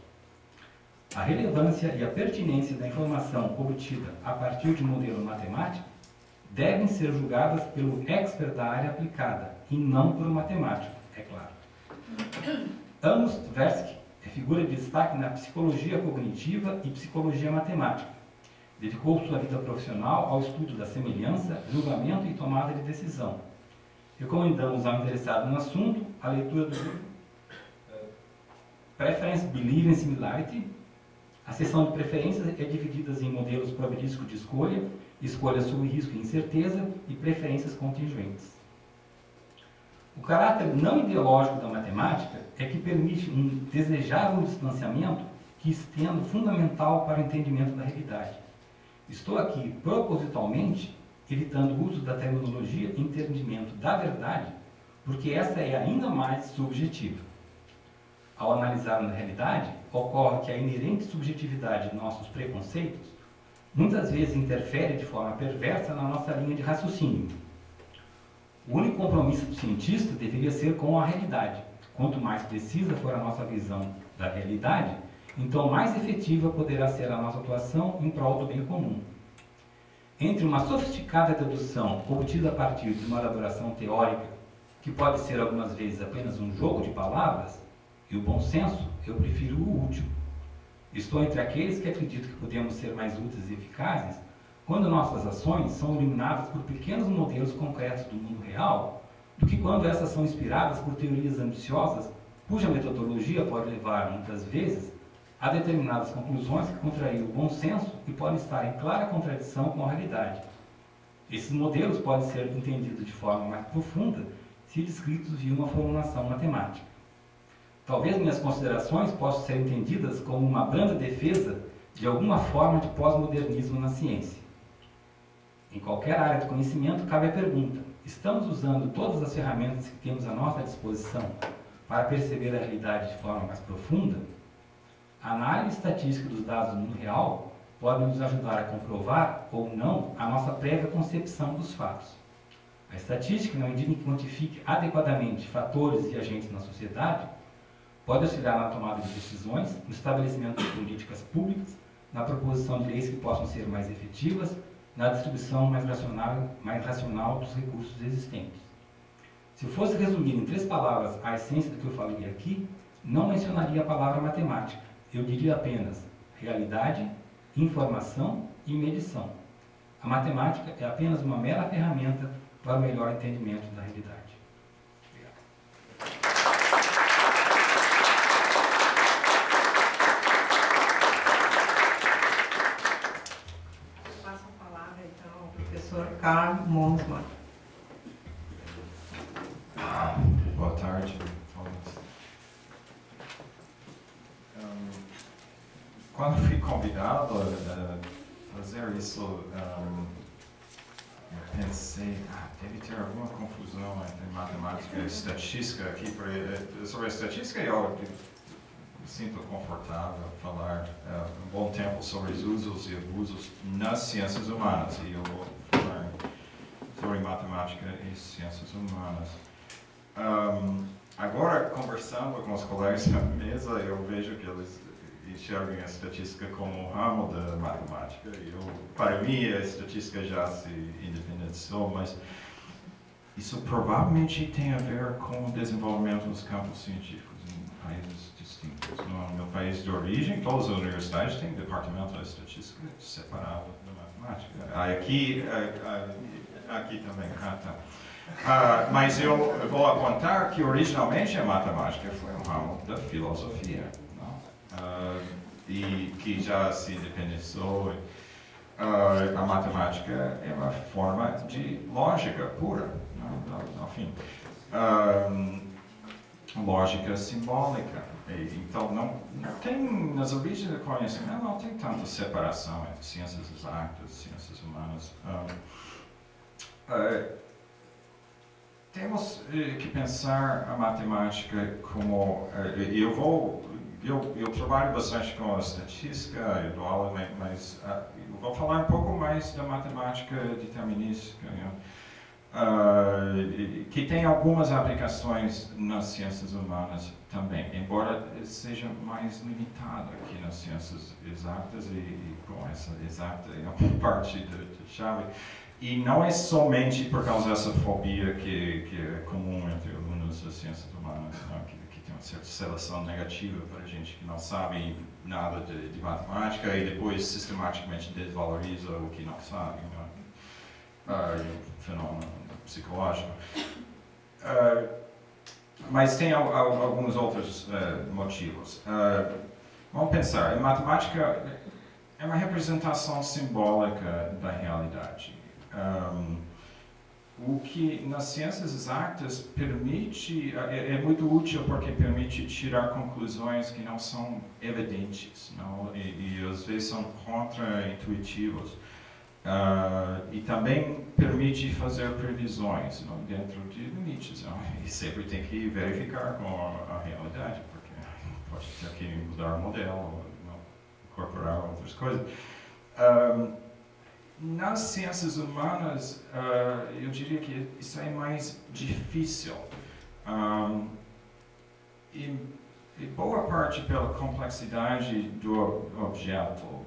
A relevância e a pertinência da informação obtida a partir de um modelo matemático devem ser julgadas pelo expert da área aplicada e não por um matemático, é claro. Amos Tversky é figura de destaque na psicologia cognitiva e psicologia matemática. Dedicou sua vida profissional ao estudo da semelhança, julgamento e tomada de decisão. Recomendamos ao interessado no assunto a leitura do livro Preference, Belief and Similarity. A seção de preferências é dividida em modelos probabilísticos de escolha, escolha sob risco e incerteza e preferências contingentes. O caráter não ideológico da matemática é que permite um desejável distanciamento que estendo fundamental para o entendimento da realidade. Estou aqui propositalmente evitando o uso da terminologia entendimento da verdade, porque esta é ainda mais subjetiva. Ao analisar a realidade, ocorre que a inerente subjetividade de nossos preconceitos muitas vezes interfere de forma perversa na nossa linha de raciocínio. O único compromisso do cientista deveria ser com a realidade. Quanto mais precisa for a nossa visão da realidade, então mais efetiva poderá ser a nossa atuação em prol do bem comum. Entre uma sofisticada dedução obtida a partir de uma elaboração teórica, que pode ser algumas vezes apenas um jogo de palavras, e o bom senso, eu prefiro o útil. Estou entre aqueles que acreditam que podemos ser mais úteis e eficazes quando nossas ações são iluminadas por pequenos modelos concretos do mundo real, do que quando essas são inspiradas por teorias ambiciosas, cuja metodologia pode levar, muitas vezes, a determinadas conclusões que contrariam o bom senso e podem estar em clara contradição com a realidade. Esses modelos podem ser entendidos de forma mais profunda se descritos via uma formulação matemática. Talvez minhas considerações possam ser entendidas como uma branda defesa de alguma forma de pós-modernismo na ciência. Em qualquer área de conhecimento, cabe a pergunta: estamos usando todas as ferramentas que temos à nossa disposição para perceber a realidade de forma mais profunda? A análise estatística dos dados do mundo real pode nos ajudar a comprovar ou não a nossa prévia concepção dos fatos. A estatística, na medida em que quantifique adequadamente fatores e agentes na sociedade, pode auxiliar na tomada de decisões, no estabelecimento de políticas públicas, na proposição de leis que possam ser mais efetivas, na distribuição mais racional dos recursos existentes. Se eu fosse resumir em 3 palavras a essência do que eu falei aqui, não mencionaria a palavra matemática. Eu diria apenas realidade, informação e medição. A matemática é apenas uma mera ferramenta para o melhor entendimento da realidade. Carl Monsman. Boa tarde. Quando fui convidado a fazer isso, eu pensei, deve ter alguma confusão entre matemática e estatística aqui. Sobre a estatística, eu me sinto confortável falar um bom tempo sobre os usos e abusos nas ciências humanas. E eu vou falar sobre matemática e ciências humanas. Agora, conversando com os colegas na mesa, eu vejo que eles enxergam a estatística como um ramo da matemática. Para mim, a estatística já se independizou, mas isso provavelmente tem a ver com o desenvolvimento dos campos científicos em países distintos. No meu país de origem, todas as universidades têm departamento de estatística separado da matemática. Aqui também. Mas eu vou apontar que originalmente a matemática foi um ramo da filosofia, e que já se independizou. A matemática é uma forma de lógica pura, no fim. Lógica simbólica. Então, não tem, nas origens do conhecimento, não tem tanta separação entre ciências exatas e ciências humanas. Temos que pensar a matemática como... Eu trabalho bastante com a estatística, eu dou aula, mas eu vou falar um pouco mais da matemática determinística. que tem algumas aplicações nas ciências humanas também, embora seja mais limitado aqui nas ciências exatas e com essa exata é uma parte da chave. E não é somente por causa dessa fobia que é comum entre alunos das ciências humanas, né? que tem uma certa seleção negativa para gente que não sabe nada de matemática e depois sistematicamente desvaloriza o que não sabe. Né? Fenômeno psicológico. Mas tem alguns outros motivos. Vamos pensar, a matemática é uma representação simbólica da realidade. O que nas ciências exatas permite, é muito útil porque permite tirar conclusões que não são evidentes, não? E às vezes são contra-intuitivos. E também permite fazer previsões, não, dentro de limites, não? E sempre tem que verificar com a realidade, porque pode ter que mudar o modelo, não, incorporar outras coisas. Nas ciências humanas, eu diria que isso é mais difícil. E boa parte pela complexidade do objeto.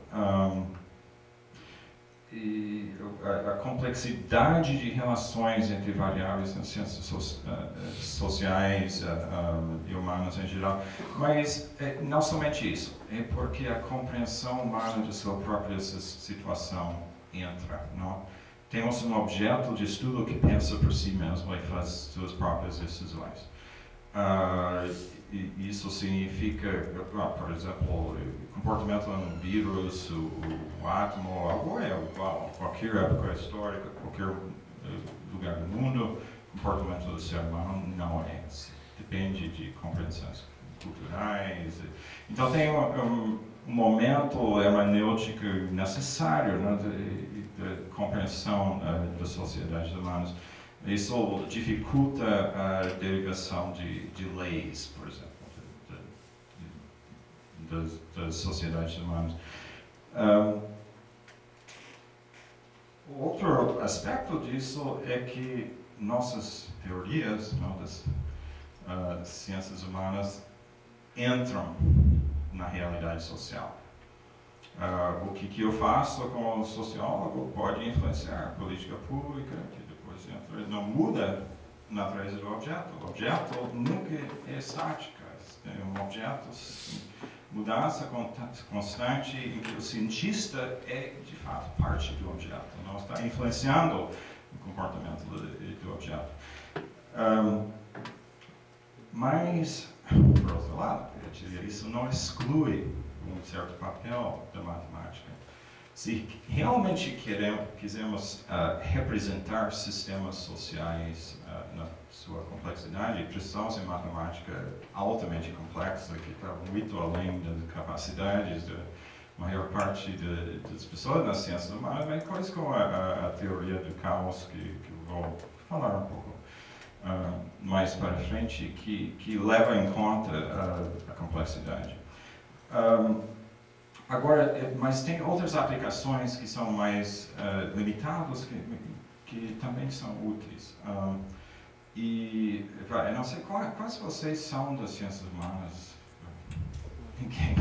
E a complexidade de relações entre variáveis nas ciências sociais e humanas em geral, mas não somente isso, é porque a compreensão humana de sua própria situação entra, não? Temos um objeto de estudo que pensa por si mesmo e faz suas próprias decisões. E isso significa, por exemplo, o comportamento de um vírus, o átomo, algo é igual. Qualquer época histórica, qualquer lugar do mundo, o comportamento do ser humano não é. Depende de compreensões culturais. Então tem um momento hermenêutico necessário, né, de compreensão das sociedades humanas. Isso dificulta a derivação de leis, por exemplo, das sociedades humanas. Outro aspecto disso é que nossas teorias, não, das ciências humanas entram na realidade social. O que eu faço como sociólogo pode influenciar a política pública, não muda a natureza do objeto. O objeto nunca é estática. É um objeto mudança constante em que o cientista é, de fato, parte do objeto. Não está influenciando o comportamento do objeto. Mas, por outro lado, eu diria, isso não exclui um certo papel da matemática. Se realmente quisermos representar sistemas sociais na sua complexidade, precisamos de matemática altamente complexa, que está muito além das capacidades da maior parte das pessoas nas ciências humanas, mas coisas como a teoria do caos, que eu vou falar um pouco mais para frente, que leva em conta a complexidade. Agora, mas tem outras aplicações que são mais limitadas, que também são úteis. E eu não sei quais vocês são das ciências humanas. Ninguém.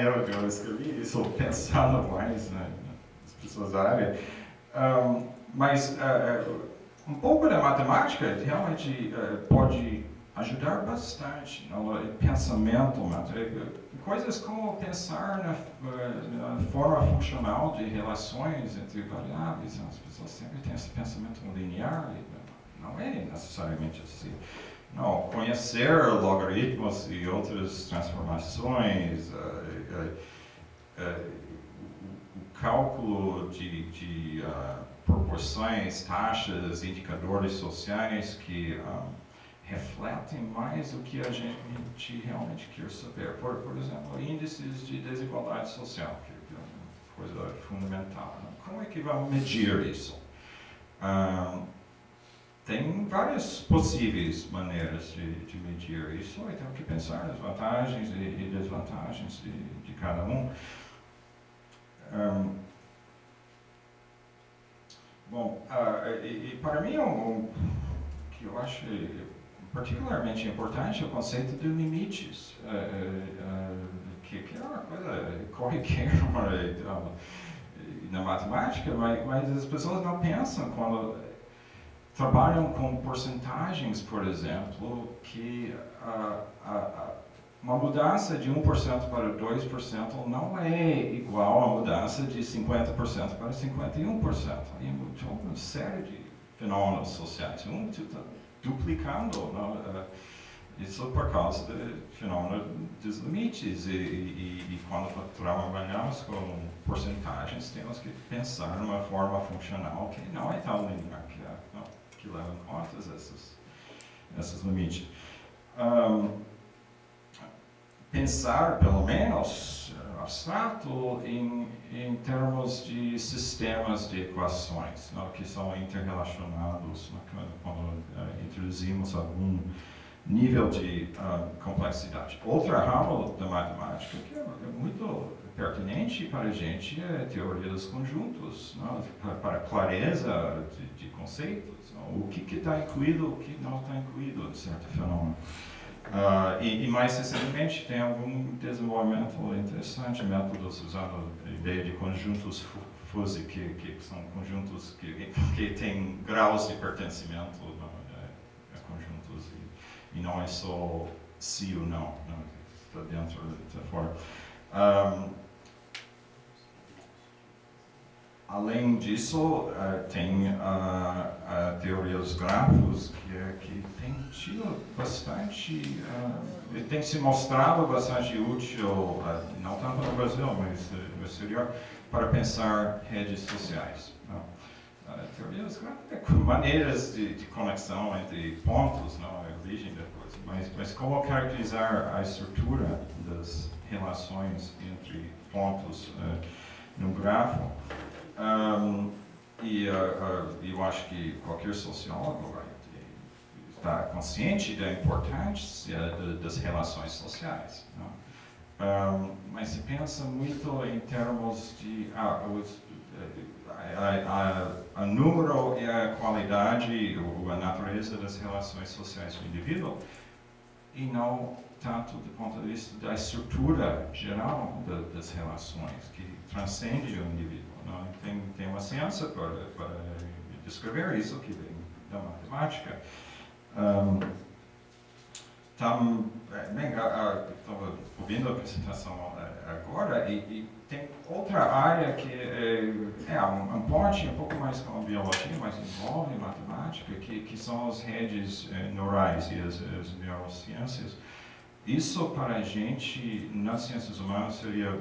Eu escrevi isso pensando mais nas pessoas da área. Mas um pouco da matemática realmente pode ajudar bastante no pensamento, coisas como pensar na forma funcional de relações entre variáveis. As pessoas sempre têm esse pensamento linear, e não é necessariamente assim. Não, conhecer logaritmos e outras transformações, o cálculo de proporções, taxas, indicadores sociais que refletem mais o que a gente realmente quer saber. Por exemplo, índices de desigualdade social, que é uma coisa fundamental. Né? Como é que vamos medir isso? Tem várias possíveis maneiras de medir isso, e temos que pensar nas vantagens e desvantagens de cada um. Bom, e para mim, que eu acho particularmente importante é o conceito de limites, que é uma coisa corriqueira na matemática, mas as pessoas não pensam quando trabalham com porcentagens, por exemplo, que uma mudança de 1% para 2% não é igual a mudança de 50% para 51%. Tem uma série de fenômenos sociais. Está duplicando, não? Isso por causa do fenômeno dos limites. E quando trabalhamos com porcentagens, temos que pensar numa forma funcional que não é tão linear, que leva em conta esses limites. Pensar, pelo menos, abstrato, em termos de sistemas de equações, não, que são interrelacionados, quando introduzimos algum nível de complexidade. Outra ramo da matemática que é muito pertinente para a gente é a teoria dos conjuntos, não, para clareza de conceitos, não, o que está incluído, o que não está incluído, de certo fenômeno. E mais recentemente tem algum desenvolvimento interessante, métodos usando a ideia de conjuntos fuzzy, que são conjuntos que têm graus de pertencimento a conjuntos, e não é só sim ou não, está dentro, está fora. Além disso, tem a teoria dos grafos, que tem tido bastante, tem se mostrado bastante útil, não tanto no Brasil, mas no exterior, para pensar redes sociais. Não? A teoria dos grafos é maneiras de conexão entre pontos, não? A origem da coisa, mas como caracterizar a estrutura das relações entre pontos no grafo. Eu acho que qualquer sociólogo está consciente da importância das relações sociais. Não? Mas se pensa muito em termos de a número e a qualidade ou a natureza das relações sociais do indivíduo, e não tanto do ponto de vista da estrutura geral das relações, que transcende o indivíduo. Não? Tem uma ciência para descrever isso, que vem da matemática. Estava ouvindo a apresentação agora, e tem outra área que é um ponte um pouco mais com a biologia, mas envolve matemática, que são as redes neurais e as neurociências. Isso, para a gente, nas ciências humanas, seria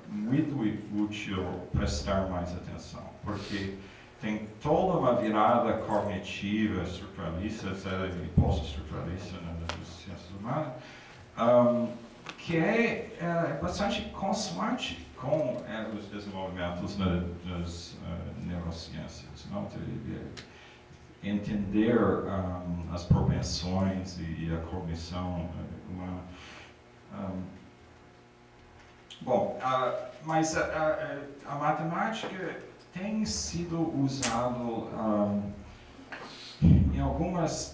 muito útil prestar mais atenção, porque tem toda uma virada cognitiva, estruturalista, e pós-estruturalista nas ciências humanas, que é bastante consoante com os desenvolvimentos das neurociências. Não? Entender as propensões e a cognição humana. Mas a matemática tem sido usado em algumas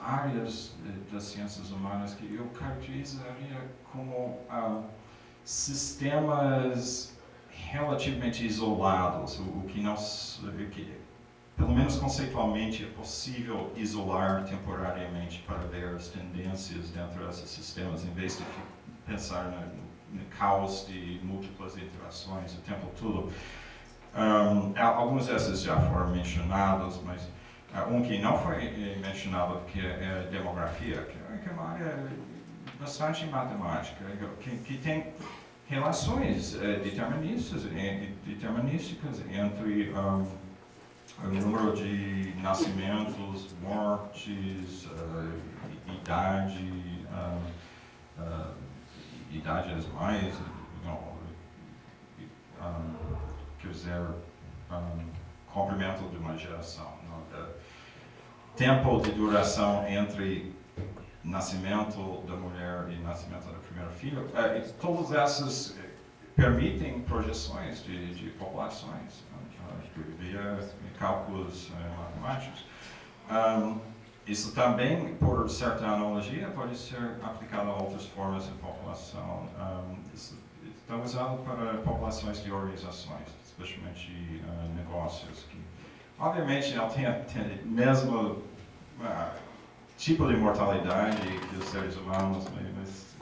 áreas das ciências humanas que eu caracterizaria como sistemas relativamente isolados, o que pelo menos conceitualmente é possível isolar temporariamente para ver as tendências dentro desses sistemas, em vez de pensar no caos de múltiplas interações o tempo todo. Alguns desses já foram mencionados, mas que não foi mencionado, que é a demografia, que é uma área bastante matemática, que tem relações determinísticas entre o número de nascimentos, mortes, idades mais, quer dizer, comprimento de uma geração, tempo de duração entre nascimento da mulher e nascimento da primeira filha, todas essas permitem projeções de populações. via cálculos matemáticos. Isso também, por certa analogia, pode ser aplicado a outras formas de população. Isso está usado para populações de organizações, especialmente negócios, que obviamente não tem o mesmo tipo de mortalidade que os seres humanos, mas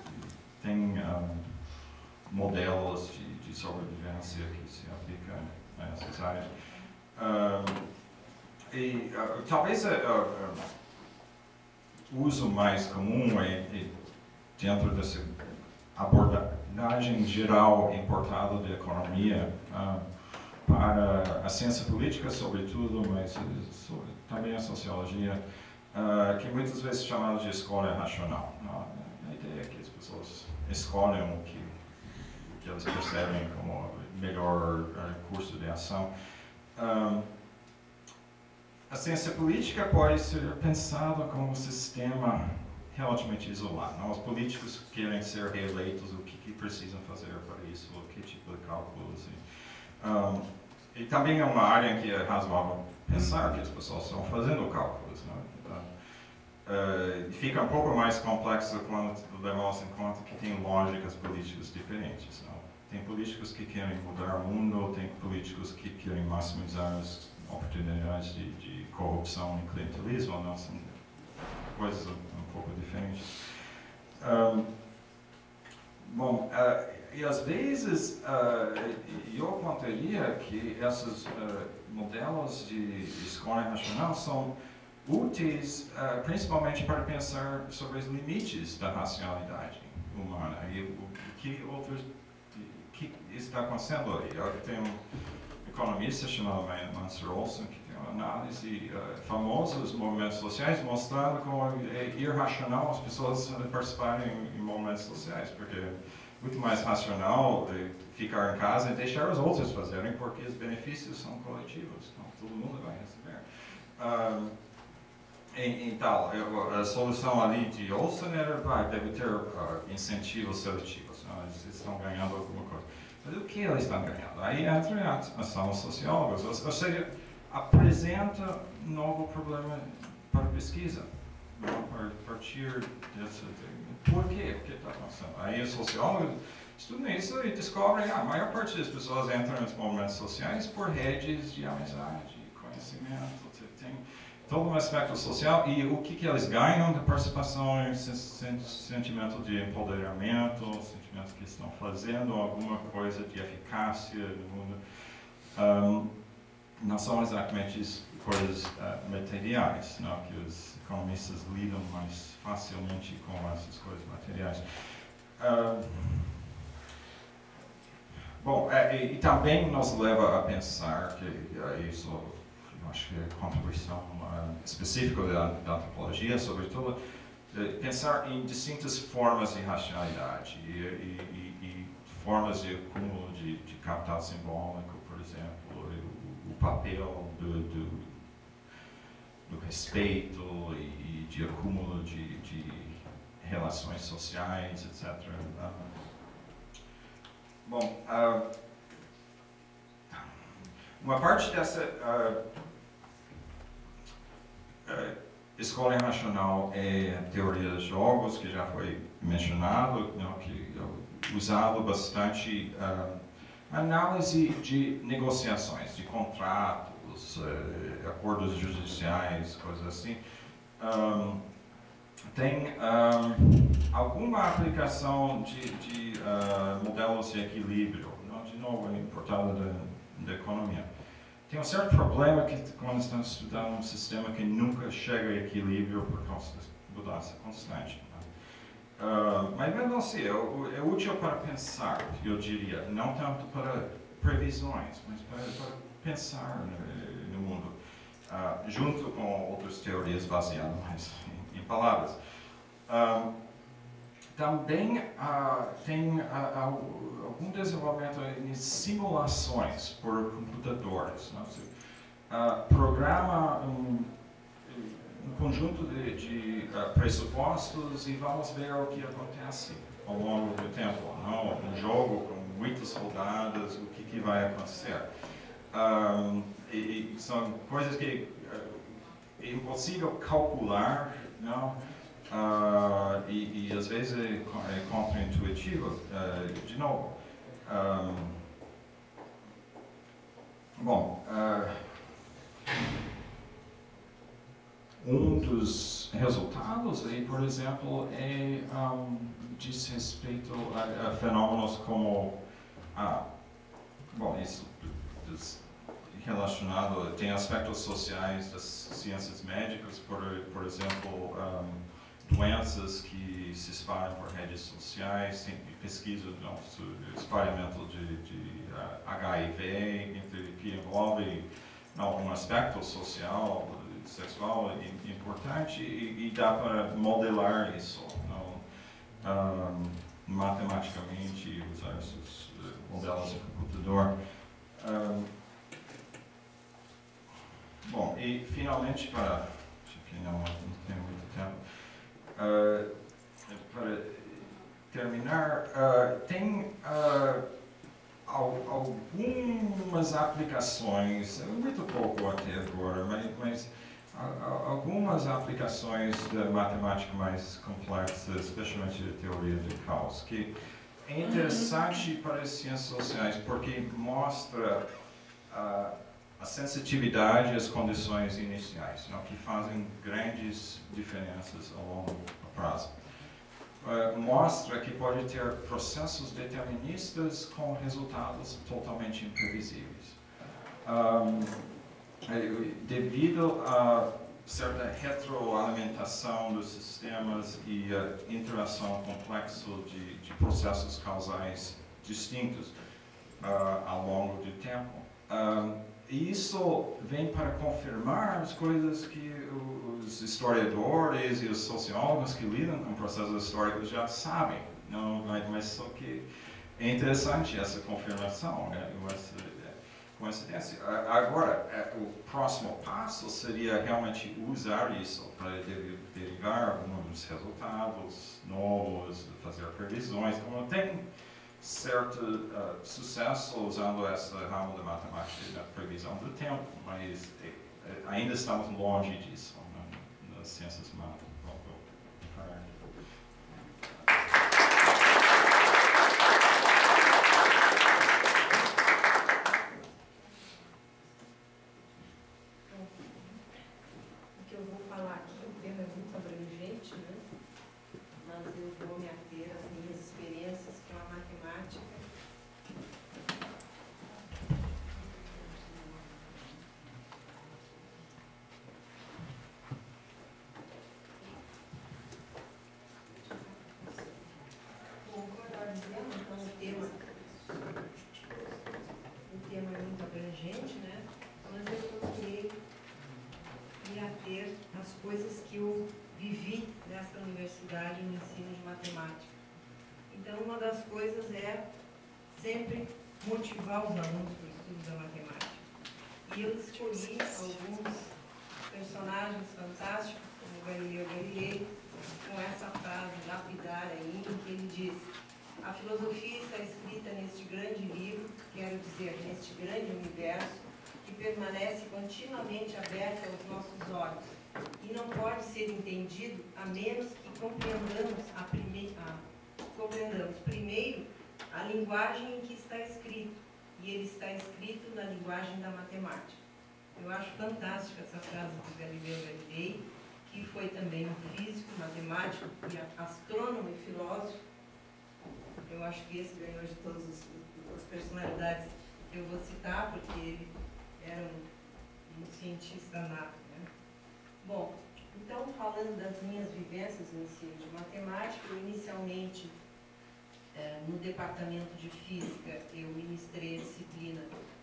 tem modelos de sobrevivência que se aplicam a essas áreas. Talvez o uso mais comum é dentro dessa abordagem geral importada de economia para a ciência política, sobretudo, mas também a sociologia, que muitas vezes é chamada de escolha racional. A ideia é que as pessoas escolhem o que elas percebem como o melhor curso de ação. A ciência política pode ser pensada como um sistema relativamente isolado. Os políticos querem ser reeleitos, o que precisam fazer para isso, que tipo de cálculos. E também é uma área em que é razoável pensar que as pessoas estão fazendo cálculos. Fica um pouco mais complexo quando levamos em conta que tem lógicas políticas diferentes. Tem políticos que querem mudar o mundo, tem políticos que querem maximizar as oportunidades de corrupção e clientelismo, não são coisas um pouco diferentes. E às vezes eu apontaria que esses modelos de escolha racional são úteis principalmente para pensar sobre os limites da racionalidade humana e o que está acontecendo ali. Tem um economista chamado Mansur Olson que tem uma análise famosa dos movimentos sociais mostrando como é irracional as pessoas participarem em movimentos sociais, porque é muito mais racional ficar em casa e deixar os outros fazerem, porque os benefícios são coletivos, então todo mundo vai receber. Então, a solução ali de Olson era, deve ter incentivos seletivos, eles estão ganhando alguma coisa. Mas o que eles estão ganhando? Aí entra a ação dos sociólogos, ou seja, apresenta um novo problema para a pesquisa, a partir desse... Por quê? O que está acontecendo? Aí os sociólogos estudam isso e descobrem que a maior parte das pessoas entram nos movimentos sociais por redes de amizade, conhecimento, tem todo um aspecto social e o que eles ganham da participação é sentimento de empoderamento, sentimento que estão fazendo alguma coisa de eficácia no mundo. Não são exatamente coisas materiais, não, que os economistas lidam mais facilmente com essas coisas materiais. E também nos leva a pensar que isso, eu acho que é a contribuição específica da antropologia, sobretudo, pensar em distintas formas de racionalidade e formas de acúmulo de capital simbólico, por exemplo, o papel do respeito e de acúmulo de relações sociais, etc. Uma parte dessa escolha racional é a teoria dos jogos, que já foi mencionado, que é usado bastante análise de negociações, de contratos, acordos judiciais, coisas assim. Tem alguma aplicação de modelos de equilíbrio, de novo, importado da economia. Tem um certo problema que quando estamos estudando um sistema que nunca chega a equilíbrio por causa da mudança constante. Mas mesmo assim, é útil para pensar, eu diria, não tanto para previsões, mas para pensar no mundo, junto com outras teorias baseadas mais em palavras. Também tem algum desenvolvimento em simulações por computadores. Programa um conjunto de pressupostos e vamos ver o que acontece ao longo do tempo. Um jogo com muitas rodadas, o que vai acontecer. E são coisas que é impossível calcular, não? E às vezes é contraintuitivo. De novo, bom, um dos resultados aí, por exemplo, diz respeito a fenômenos como, bom, isso relacionado, tem aspectos sociais das ciências médicas, por exemplo, doenças que se espalham por redes sociais, tem pesquisa do espalhamento de HIV, que envolve um aspecto social, sexual importante e dá para modelar isso matematicamente, usar esses modelos de computador. Bom, e finalmente, acho que não tenho muito tempo, para terminar, tem algumas aplicações, muito pouco até agora, mas algumas aplicações da matemática mais complexa, especialmente da teoria de caos, que é interessante para as ciências sociais porque mostra a sensitividade às condições iniciais, que fazem grandes diferenças ao longo prazo. Mostra que pode ter processos deterministas com resultados totalmente imprevisíveis. Devido a certa retroalimentação dos sistemas e a interação complexa de processos causais distintos ao longo do tempo. E isso vem para confirmar as coisas que os historiadores e os sociólogos que lidam com processos históricos já sabem. Não, mas só que é interessante essa confirmação, essa coincidência. Agora, o próximo passo seria realmente usar isso para derivar alguns resultados novos, fazer previsões. Então, tem certo sucesso usando essa ramo da matemática na previsão do tempo, mas ainda estamos longe disso nas ciências humanas. O que eu vou falar aqui, o tema é muito abrangente, né? Mas eu vou me ater às minhas experiências com a matemática. Bom, como eu estava dizendo, então o tema é muito abrangente, né? Mas eu procurei me ater às coisas que eu vivi nesta universidade no ensino de matemática. Então, uma das coisas é sempre motivar os alunos para o estudo da matemática. E eu escolhi alguns personagens fantásticos, como Galileu Galilei, com essa frase lapidária aí, em que ele diz: a filosofia está escrita neste grande livro, quero dizer, neste grande universo, que permanece continuamente aberto aos nossos olhos e não pode ser entendido a menos que compreendamos primeiro a linguagem em que está escrito, e ele está escrito na linguagem da matemática. Eu acho fantástica essa frase do Galileu Galilei, que foi também um físico, matemático, e astrônomo e filósofo. Eu acho que esse ganhou de todas as personalidades que eu vou citar, porque ele era um cientista nato, né? Bom, então, falando das minhas vivências no ensino de matemática, eu inicialmente, no departamento de física, eu ministrei a disciplina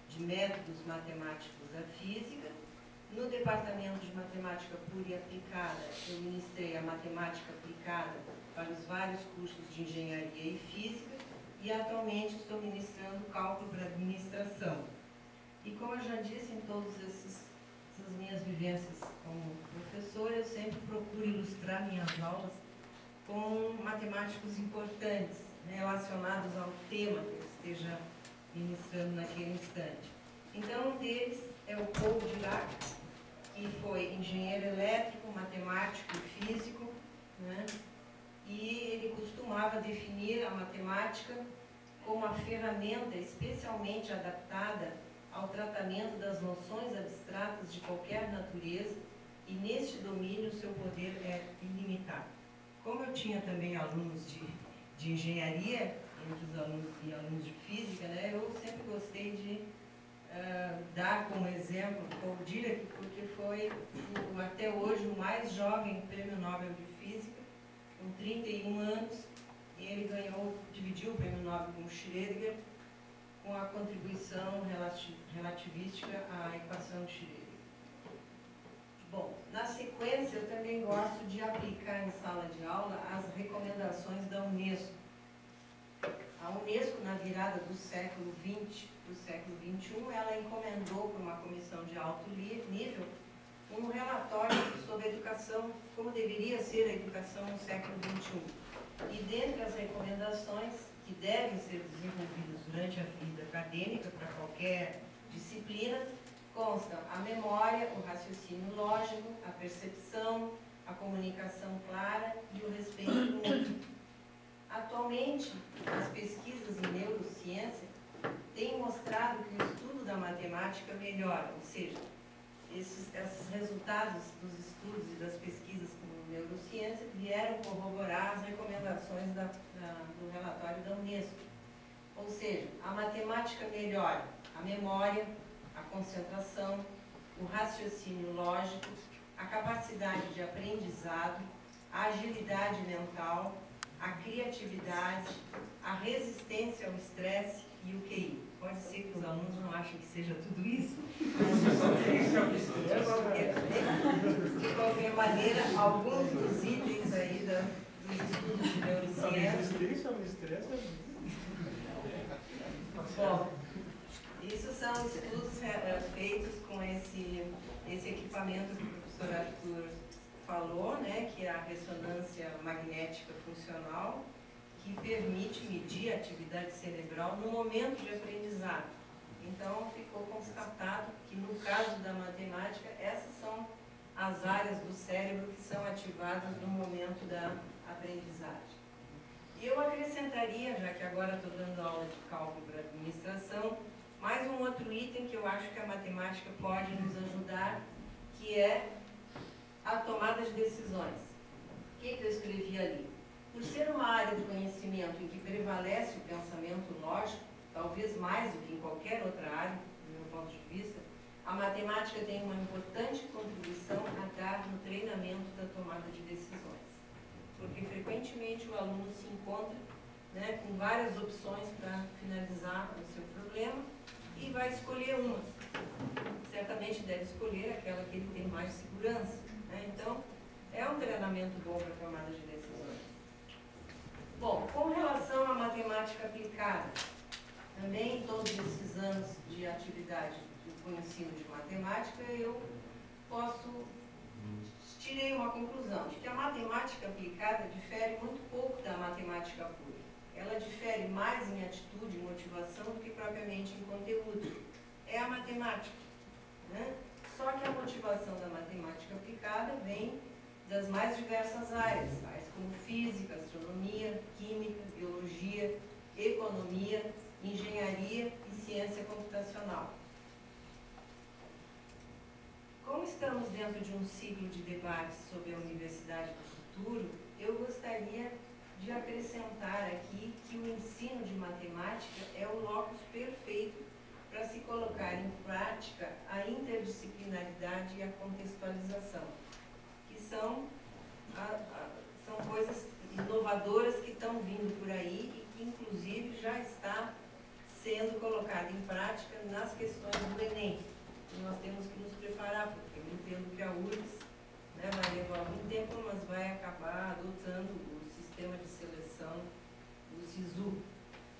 de métodos matemáticos da física. No departamento de matemática pura e aplicada, eu ministrei a matemática aplicada para os vários cursos de engenharia e física, e atualmente estou ministrando cálculo para administração. E como eu já disse, em todas essas minhas vivências como professora, eu sempre procuro ilustrar minhas aulas com matemáticos importantes, né, relacionados ao tema que eu esteja ministrando naquele instante. Então, um deles é o Paul Dirac, que foi engenheiro elétrico, matemático e físico, né? E ele costumava definir a matemática como a ferramenta especialmente adaptada ao tratamento das noções abstratas de qualquer natureza, e neste domínio seu poder é ilimitado. Como eu tinha também alunos de engenharia, entre os alunos e alunos de física, né, eu sempre gostei de dar como exemplo Paul Dirac, porque foi até hoje o mais jovem prêmio Nobel de Física, com 31 anos, e ele dividiu o prêmio Nobel com Schrödinger, com a contribuição relativística à equação de Schrödinger. Bom, na sequência, eu também gosto de aplicar em sala de aula as recomendações da Unesco. A Unesco, na virada do século XX para o século XXI, ela encomendou para uma comissão de alto nível um relatório sobre a educação, como deveria ser a educação no século XXI. E dentre as recomendações que devem ser desenvolvidas durante a vida acadêmica para qualquer disciplina, constam a memória, o raciocínio lógico, a percepção, a comunicação clara e o respeito mútuo. Atualmente, as pesquisas em neurociência têm mostrado que o estudo da matemática melhora, ou seja, esses resultados dos estudos e das pesquisas com neurociência vieram corroborar as recomendações do relatório da Unesco. Ou seja, a matemática melhora a memória, a concentração, o raciocínio lógico, a capacidade de aprendizado, a agilidade mental, a criatividade, a resistência ao estresse e o QI. Pode ser que os alunos não achem que seja tudo isso, mas de qualquer maneira, alguns dos itens aí dos estudos de neurociência. Bom, isso são estudos feitos com esse equipamento que o professor Arthur falou, né, que é a ressonância magnética funcional, que permite medir a atividade cerebral no momento de aprendizado. Então, ficou constatado que, no caso da matemática, essas são as áreas do cérebro que são ativadas no momento da aprendizagem. E eu acrescentaria, já que agora estou dando aula de cálculo para administração, mais um outro item que eu acho que a matemática pode nos ajudar, que é a tomada de decisões. O que eu escrevi ali? Por ser uma área do conhecimento em que prevalece o pensamento lógico, talvez mais do que em qualquer outra área, do meu ponto de vista, a matemática tem uma importante contribuição a dar no treinamento da tomada de decisões. Porque frequentemente o aluno se encontra, né, com várias opções para finalizar o seu problema e vai escolher uma. Certamente deve escolher aquela que ele tem mais segurança, né? Então, é um treinamento bom para a tomada de decisões. Bom, com relação à matemática aplicada, também em todos esses anos de atividade com o ensino de matemática, eu tirei uma conclusão de que a matemática aplicada difere muito pouco da matemática pura. Ela difere mais em atitude e motivação do que propriamente em conteúdo. É a matemática, né? Só que a motivação da matemática aplicada vem das mais diversas áreas, tais como física, astronomia, química, biologia, economia, engenharia e ciência computacional. Como estamos dentro de um ciclo de debate sobre a universidade do futuro, eu gostaria de acrescentar aqui que o ensino de matemática é o locus perfeito para se colocar em prática a interdisciplinaridade e a contextualização, que são coisas inovadoras que estão vindo por aí e que, inclusive, já está sendo colocada em prática nas questões do Enem. E nós temos que nos preparar, porque eu entendo que a URGS, né, vai levar algum tempo, mas vai acabar adotando o sistema de seleção do SISU.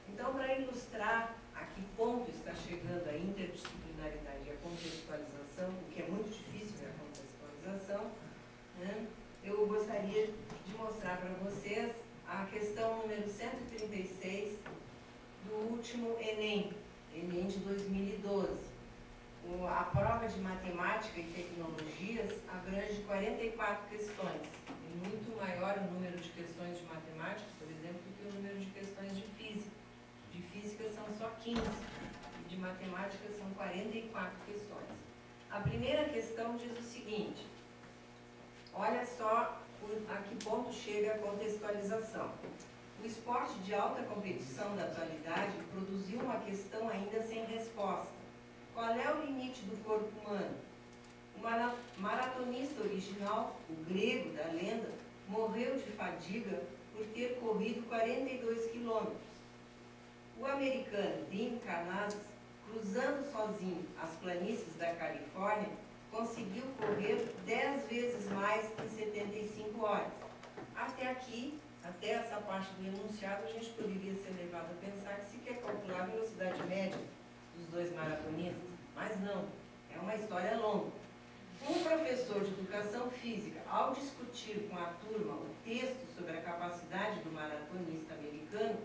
Então, para ilustrar a que ponto está chegando a interdisciplinaridade e a contextualização, o que é muito difícil é a contextualização, né, eu gostaria de mostrar para vocês a questão número 136 do último Enem de 2012. A prova de matemática e tecnologias abrange 44 questões. É muito maior o número de questões de matemática, por exemplo, do que o número de questões de física. De física são só 15, e de matemática são 44 questões. A primeira questão diz o seguinte: olha só a que ponto chega a contextualização. O esporte de alta competição da atualidade produziu uma questão ainda sem resposta. Qual é o limite do corpo humano? O maratonista original, o grego da lenda, morreu de fadiga por ter corrido 42 quilômetros. O americano Dean Karnazes, cruzando sozinho as planícies da Califórnia, conseguiu correr 10 vezes mais em 75 horas. Até aqui, até essa parte do enunciado, a gente poderia ser levado a pensar que se quer calcular a velocidade média dos dois maratonistas, mas não, é uma história longa. Um professor de educação física, ao discutir com a turma o texto sobre a capacidade do maratonista americano,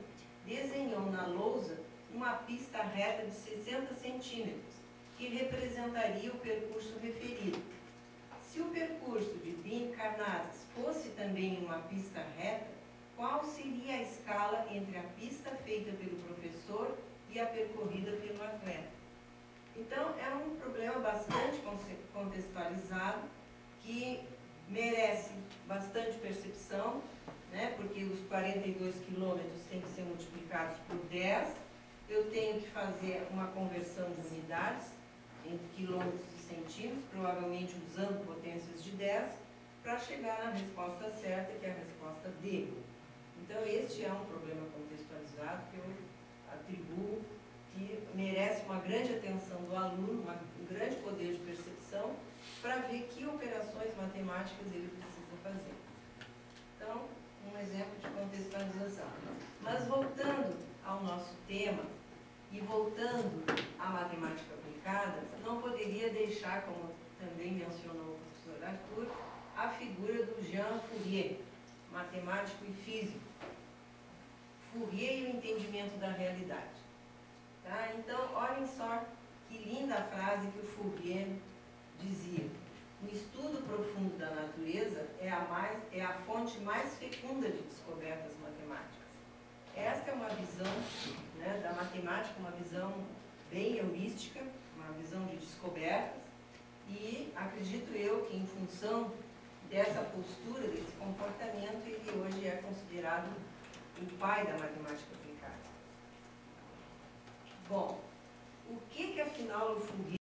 desenhou na lousa uma pista reta de 60 centímetros, que representaria o percurso referido. Se o percurso de Dean Karnazes fosse também uma pista reta, qual seria a escala entre a pista feita pelo professor e a percorrida pelo atleta? Então, é um problema bastante contextualizado, que merece bastante percepção, né? Porque os 42 quilômetros têm que ser multiplicados por 10, eu tenho que fazer uma conversão de unidades, entre quilômetros e centímetros, provavelmente usando potências de 10, para chegar na resposta certa, que é a resposta D. Então, este é um problema contextualizado que eu atribuo, que merece uma grande atenção do aluno, um grande poder de percepção, para ver que operações matemáticas ele precisa fazer. Então, um exemplo de contextualização. Mas voltando ao nosso tema, e voltando à matemática aplicada, não poderia deixar, como também mencionou o professor Arthur, a figura do Jean Fourier, matemático e físico. Fourier e o entendimento da realidade. Tá? Então, olhem só que linda a frase que o Fourier dizia: o estudo profundo da natureza é a fonte mais fecunda de descobertas matemáticas. Esta é uma visão, né, da matemática, uma visão bem heurística, uma visão de descobertas, e acredito eu que, em função dessa postura, desse comportamento, ele hoje é considerado o pai da matemática aplicada. Bom, o que afinal o Fourier